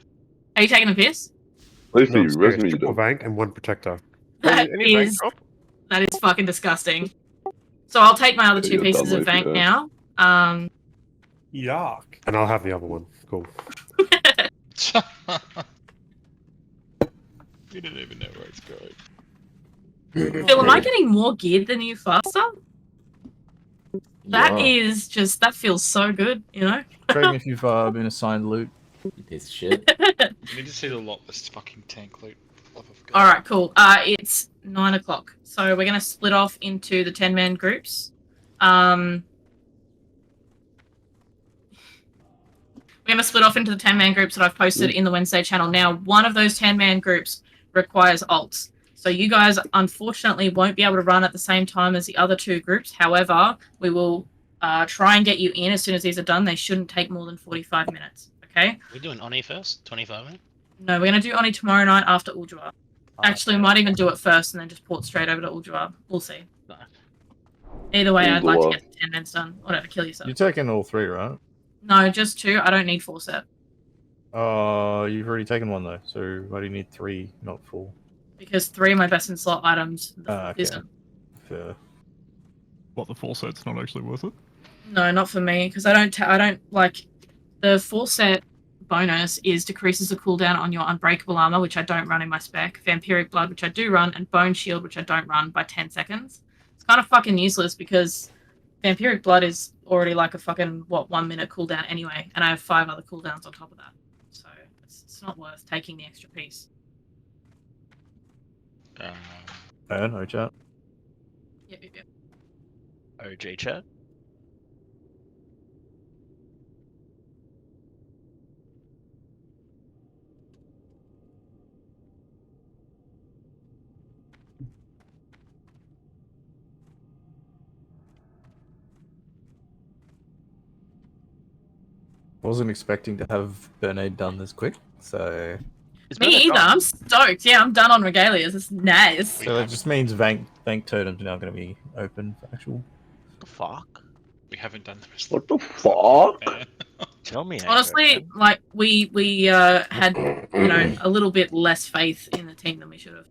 [SPEAKER 1] Are you taking a piss?
[SPEAKER 4] Leave
[SPEAKER 9] No,
[SPEAKER 4] you,
[SPEAKER 9] serious,
[SPEAKER 4] resume you
[SPEAKER 9] triple
[SPEAKER 4] do.
[SPEAKER 9] vank and one protector.
[SPEAKER 1] That
[SPEAKER 10] Any rank
[SPEAKER 1] is
[SPEAKER 10] drop?
[SPEAKER 1] that is fucking disgusting. So I'll take my other
[SPEAKER 4] Yeah,
[SPEAKER 1] 2
[SPEAKER 4] you're
[SPEAKER 1] pieces
[SPEAKER 4] done
[SPEAKER 1] of
[SPEAKER 4] with
[SPEAKER 1] vank
[SPEAKER 4] it.
[SPEAKER 1] now.
[SPEAKER 9] Yuck. And I'll have the other one. Cool.
[SPEAKER 2] We don't even know where it's going.
[SPEAKER 1] Phil, am I getting more geared than you faster? That is just, that feels so good, you know?
[SPEAKER 8] Correct me if you've been assigned loot.
[SPEAKER 6] You piece of shit.
[SPEAKER 2] You need to see the lot this fucking tank loot. Love of God.
[SPEAKER 1] Alright, cool. It's 9 o'clock. So we're going to split off into the 10-man groups. We're going to split off into the 10-man groups that I've posted in the Wednesday channel. Now, one of those 10-man groups requires alts. So you guys, unfortunately, won't be able to run at the same time as the other 2 groups. However, we will try and get you in as soon as these are done. They shouldn't take more than 45 minutes, okay?
[SPEAKER 3] We're doing Oni first? 25 minutes?
[SPEAKER 1] No, we're going to do Oni tomorrow night after Uljuar. Actually, we might even do it first and then just port straight over to Uljuar. We'll see.
[SPEAKER 3] No.
[SPEAKER 1] Either way, I'd like to get the 10 minutes done. Whatever, kill yourself.
[SPEAKER 8] You're taking all 3, right?
[SPEAKER 1] No, just 2. I don't need 4 set.
[SPEAKER 8] You've already taken 1 though, so why do you need 3, not 4?
[SPEAKER 1] Because 3 of my best in slot items
[SPEAKER 8] Okay.
[SPEAKER 1] isn't.
[SPEAKER 8] Fair.
[SPEAKER 14] What, the 4 set's not actually worth it?
[SPEAKER 1] No, not for me, because I don't like the 4 set bonus is decreases the cooldown on your unbreakable armor, which I don't run in my spec, vampiric blood, which I do run, and bone shield, which I don't run, by 10 seconds. It's kind of fucking useless because vampiric blood is already like a fucking 1 minute cooldown anyway, and I have 5 other cooldowns on top of that, so it's not worth taking the extra piece.
[SPEAKER 8] No chat.
[SPEAKER 1] Yep.
[SPEAKER 5] OG chat.
[SPEAKER 8] Wasn't expecting to have Bernade done this quick, so...
[SPEAKER 1] Me either, I'm stoked. Yeah, I'm done on Regalias, it's nice.
[SPEAKER 8] So that just means Vank Totem's now going to be open for actual...
[SPEAKER 5] What the fuck?
[SPEAKER 2] We haven't done the rest.
[SPEAKER 4] What the fuck?
[SPEAKER 5] Tell me.
[SPEAKER 1] Honestly, like, we had, you know, a little bit less faith in the team than we should have.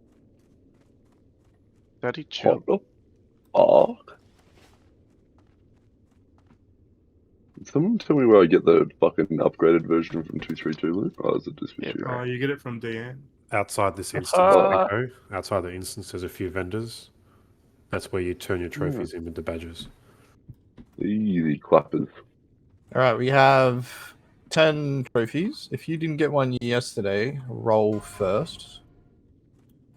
[SPEAKER 10] Daddy chill.
[SPEAKER 4] What the fuck? Did someone tell me where I get the fucking upgraded version from 232 loop? Oh, is it just with you?
[SPEAKER 9] Oh,
[SPEAKER 17] you get it from DN.
[SPEAKER 9] Outside this instance, Nico, outside the instance, there's a few vendors. That's where you turn your trophies into badges.
[SPEAKER 4] Easy clappers.
[SPEAKER 8] Alright, we have 10 trophies. If you didn't get one yesterday, roll first.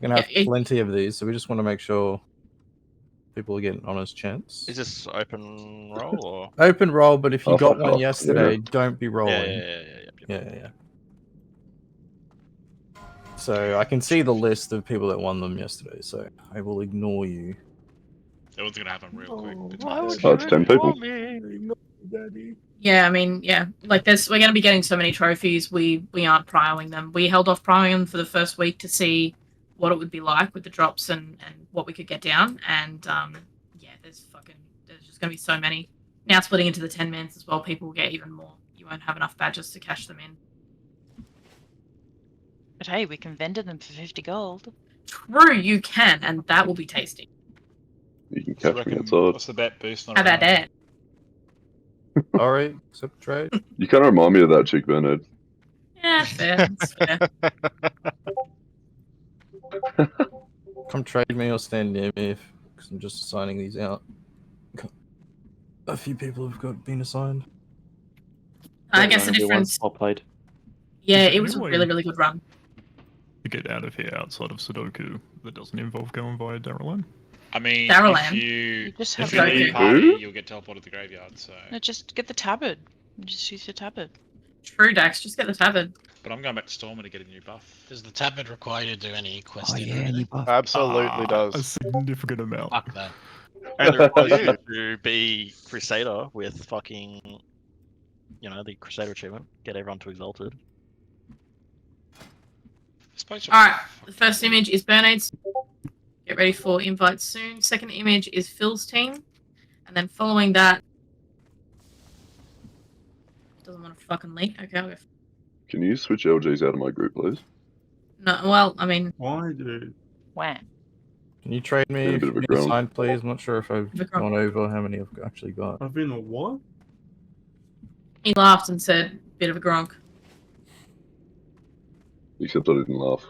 [SPEAKER 8] We're going to have plenty of these, so we just want to make sure people are getting an honest chance.
[SPEAKER 5] Is this open roll or?
[SPEAKER 8] Open roll, but if you got
[SPEAKER 4] fuck
[SPEAKER 8] one
[SPEAKER 4] off.
[SPEAKER 8] yesterday,
[SPEAKER 4] Yeah.
[SPEAKER 8] don't be rolling.
[SPEAKER 5] Yeah.
[SPEAKER 8] So I can see the list of people that won them yesterday, so I will ignore you.
[SPEAKER 2] That one's gonna happen real quick.
[SPEAKER 4] Oh, it's 10 people.
[SPEAKER 1] Yeah, I mean, yeah, like we're going to be getting so many trophies, we aren't prioing them. We held off prioing them for the first week to see what it would be like with the drops and what we could get down, and yeah, there's just going to be so many. Now splitting into the 10 mans as well, people will get even more. You won't have enough badges to cash them in.
[SPEAKER 15] But hey, we can vendor them for 50 gold.
[SPEAKER 1] True, you can, and that will be tasty.
[SPEAKER 4] You can
[SPEAKER 2] So
[SPEAKER 4] catch me
[SPEAKER 2] reckon,
[SPEAKER 4] outside.
[SPEAKER 2] what's the bet boost?
[SPEAKER 1] How about that?
[SPEAKER 8] Alright, accept trade.
[SPEAKER 4] You kind of remind me of that chick, Bernard.
[SPEAKER 1] Yeah, fair. It's fair.
[SPEAKER 8] Come trade me or stand near me, because I'm just assigning these out. A few people have been assigned.
[SPEAKER 1] I guess the difference.
[SPEAKER 13] Well played.
[SPEAKER 1] Yeah, it was a really, really good run.
[SPEAKER 14] To get out of here outside of Sudoku that doesn't involve going via Darrellan.
[SPEAKER 2] I mean,
[SPEAKER 1] Darrellan.
[SPEAKER 2] if you
[SPEAKER 15] just
[SPEAKER 2] if
[SPEAKER 15] have
[SPEAKER 2] you leave
[SPEAKER 15] Goku.
[SPEAKER 2] party, you'll get teleported to the graveyard. So,
[SPEAKER 15] No, just get the tabard. Just use your tabard.
[SPEAKER 1] True, Dax, just get the tabard.
[SPEAKER 2] but I'm going back to Stormer to get a new buff.
[SPEAKER 3] Does the tabard require you to do any questing?
[SPEAKER 10] Absolutely
[SPEAKER 14] A
[SPEAKER 10] does.
[SPEAKER 14] significant amount.
[SPEAKER 3] Fuck that.
[SPEAKER 5] And it requires you to be Crusader with fucking, you know, the Crusader achievement. Get everyone to Exalted.
[SPEAKER 1] Alright, the first image is Bernade's. Get ready for invites soon. Second image is Phil's team. And then following that... Doesn't want to fucking leak. Okay, I'll go...
[SPEAKER 4] Can you switch LGs out of my group, please?
[SPEAKER 1] No, well, I mean...
[SPEAKER 17] Why, dude?
[SPEAKER 15] When?
[SPEAKER 8] Can you trade me
[SPEAKER 4] Been a
[SPEAKER 8] if
[SPEAKER 4] bit
[SPEAKER 8] you
[SPEAKER 4] of a
[SPEAKER 8] need
[SPEAKER 4] grunt.
[SPEAKER 8] assigned, please? I'm not sure if I've
[SPEAKER 1] Bit of a grunt.
[SPEAKER 8] gone over how many I've actually got.
[SPEAKER 17] I've been a what?
[SPEAKER 1] He laughed and said, bit of a gronk.
[SPEAKER 4] Except I didn't laugh.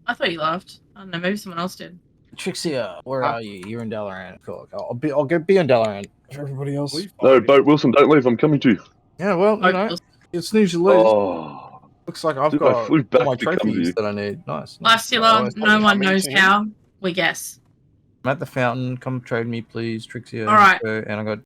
[SPEAKER 1] I thought you laughed. I don't know, maybe someone else did.
[SPEAKER 8] Trixia, where are you? You're in Dalaran. Cool. I'll be in Dalaran for everybody else.
[SPEAKER 4] No, Boat Wilson, don't leave. I'm coming to you.
[SPEAKER 8] Yeah, well, you know, you snooze, you lose.
[SPEAKER 4] Oh,
[SPEAKER 8] Looks like I've
[SPEAKER 4] dude, I
[SPEAKER 8] got
[SPEAKER 4] flew back
[SPEAKER 8] all my
[SPEAKER 4] to come to
[SPEAKER 8] trophies
[SPEAKER 4] you.
[SPEAKER 8] that I need. Nice.
[SPEAKER 1] Life
[SPEAKER 8] nice.
[SPEAKER 1] Stealer, no one knows how. We guess.
[SPEAKER 8] I'm at the fountain. Come trade me, please, Trixia.
[SPEAKER 1] All right.
[SPEAKER 8] And I got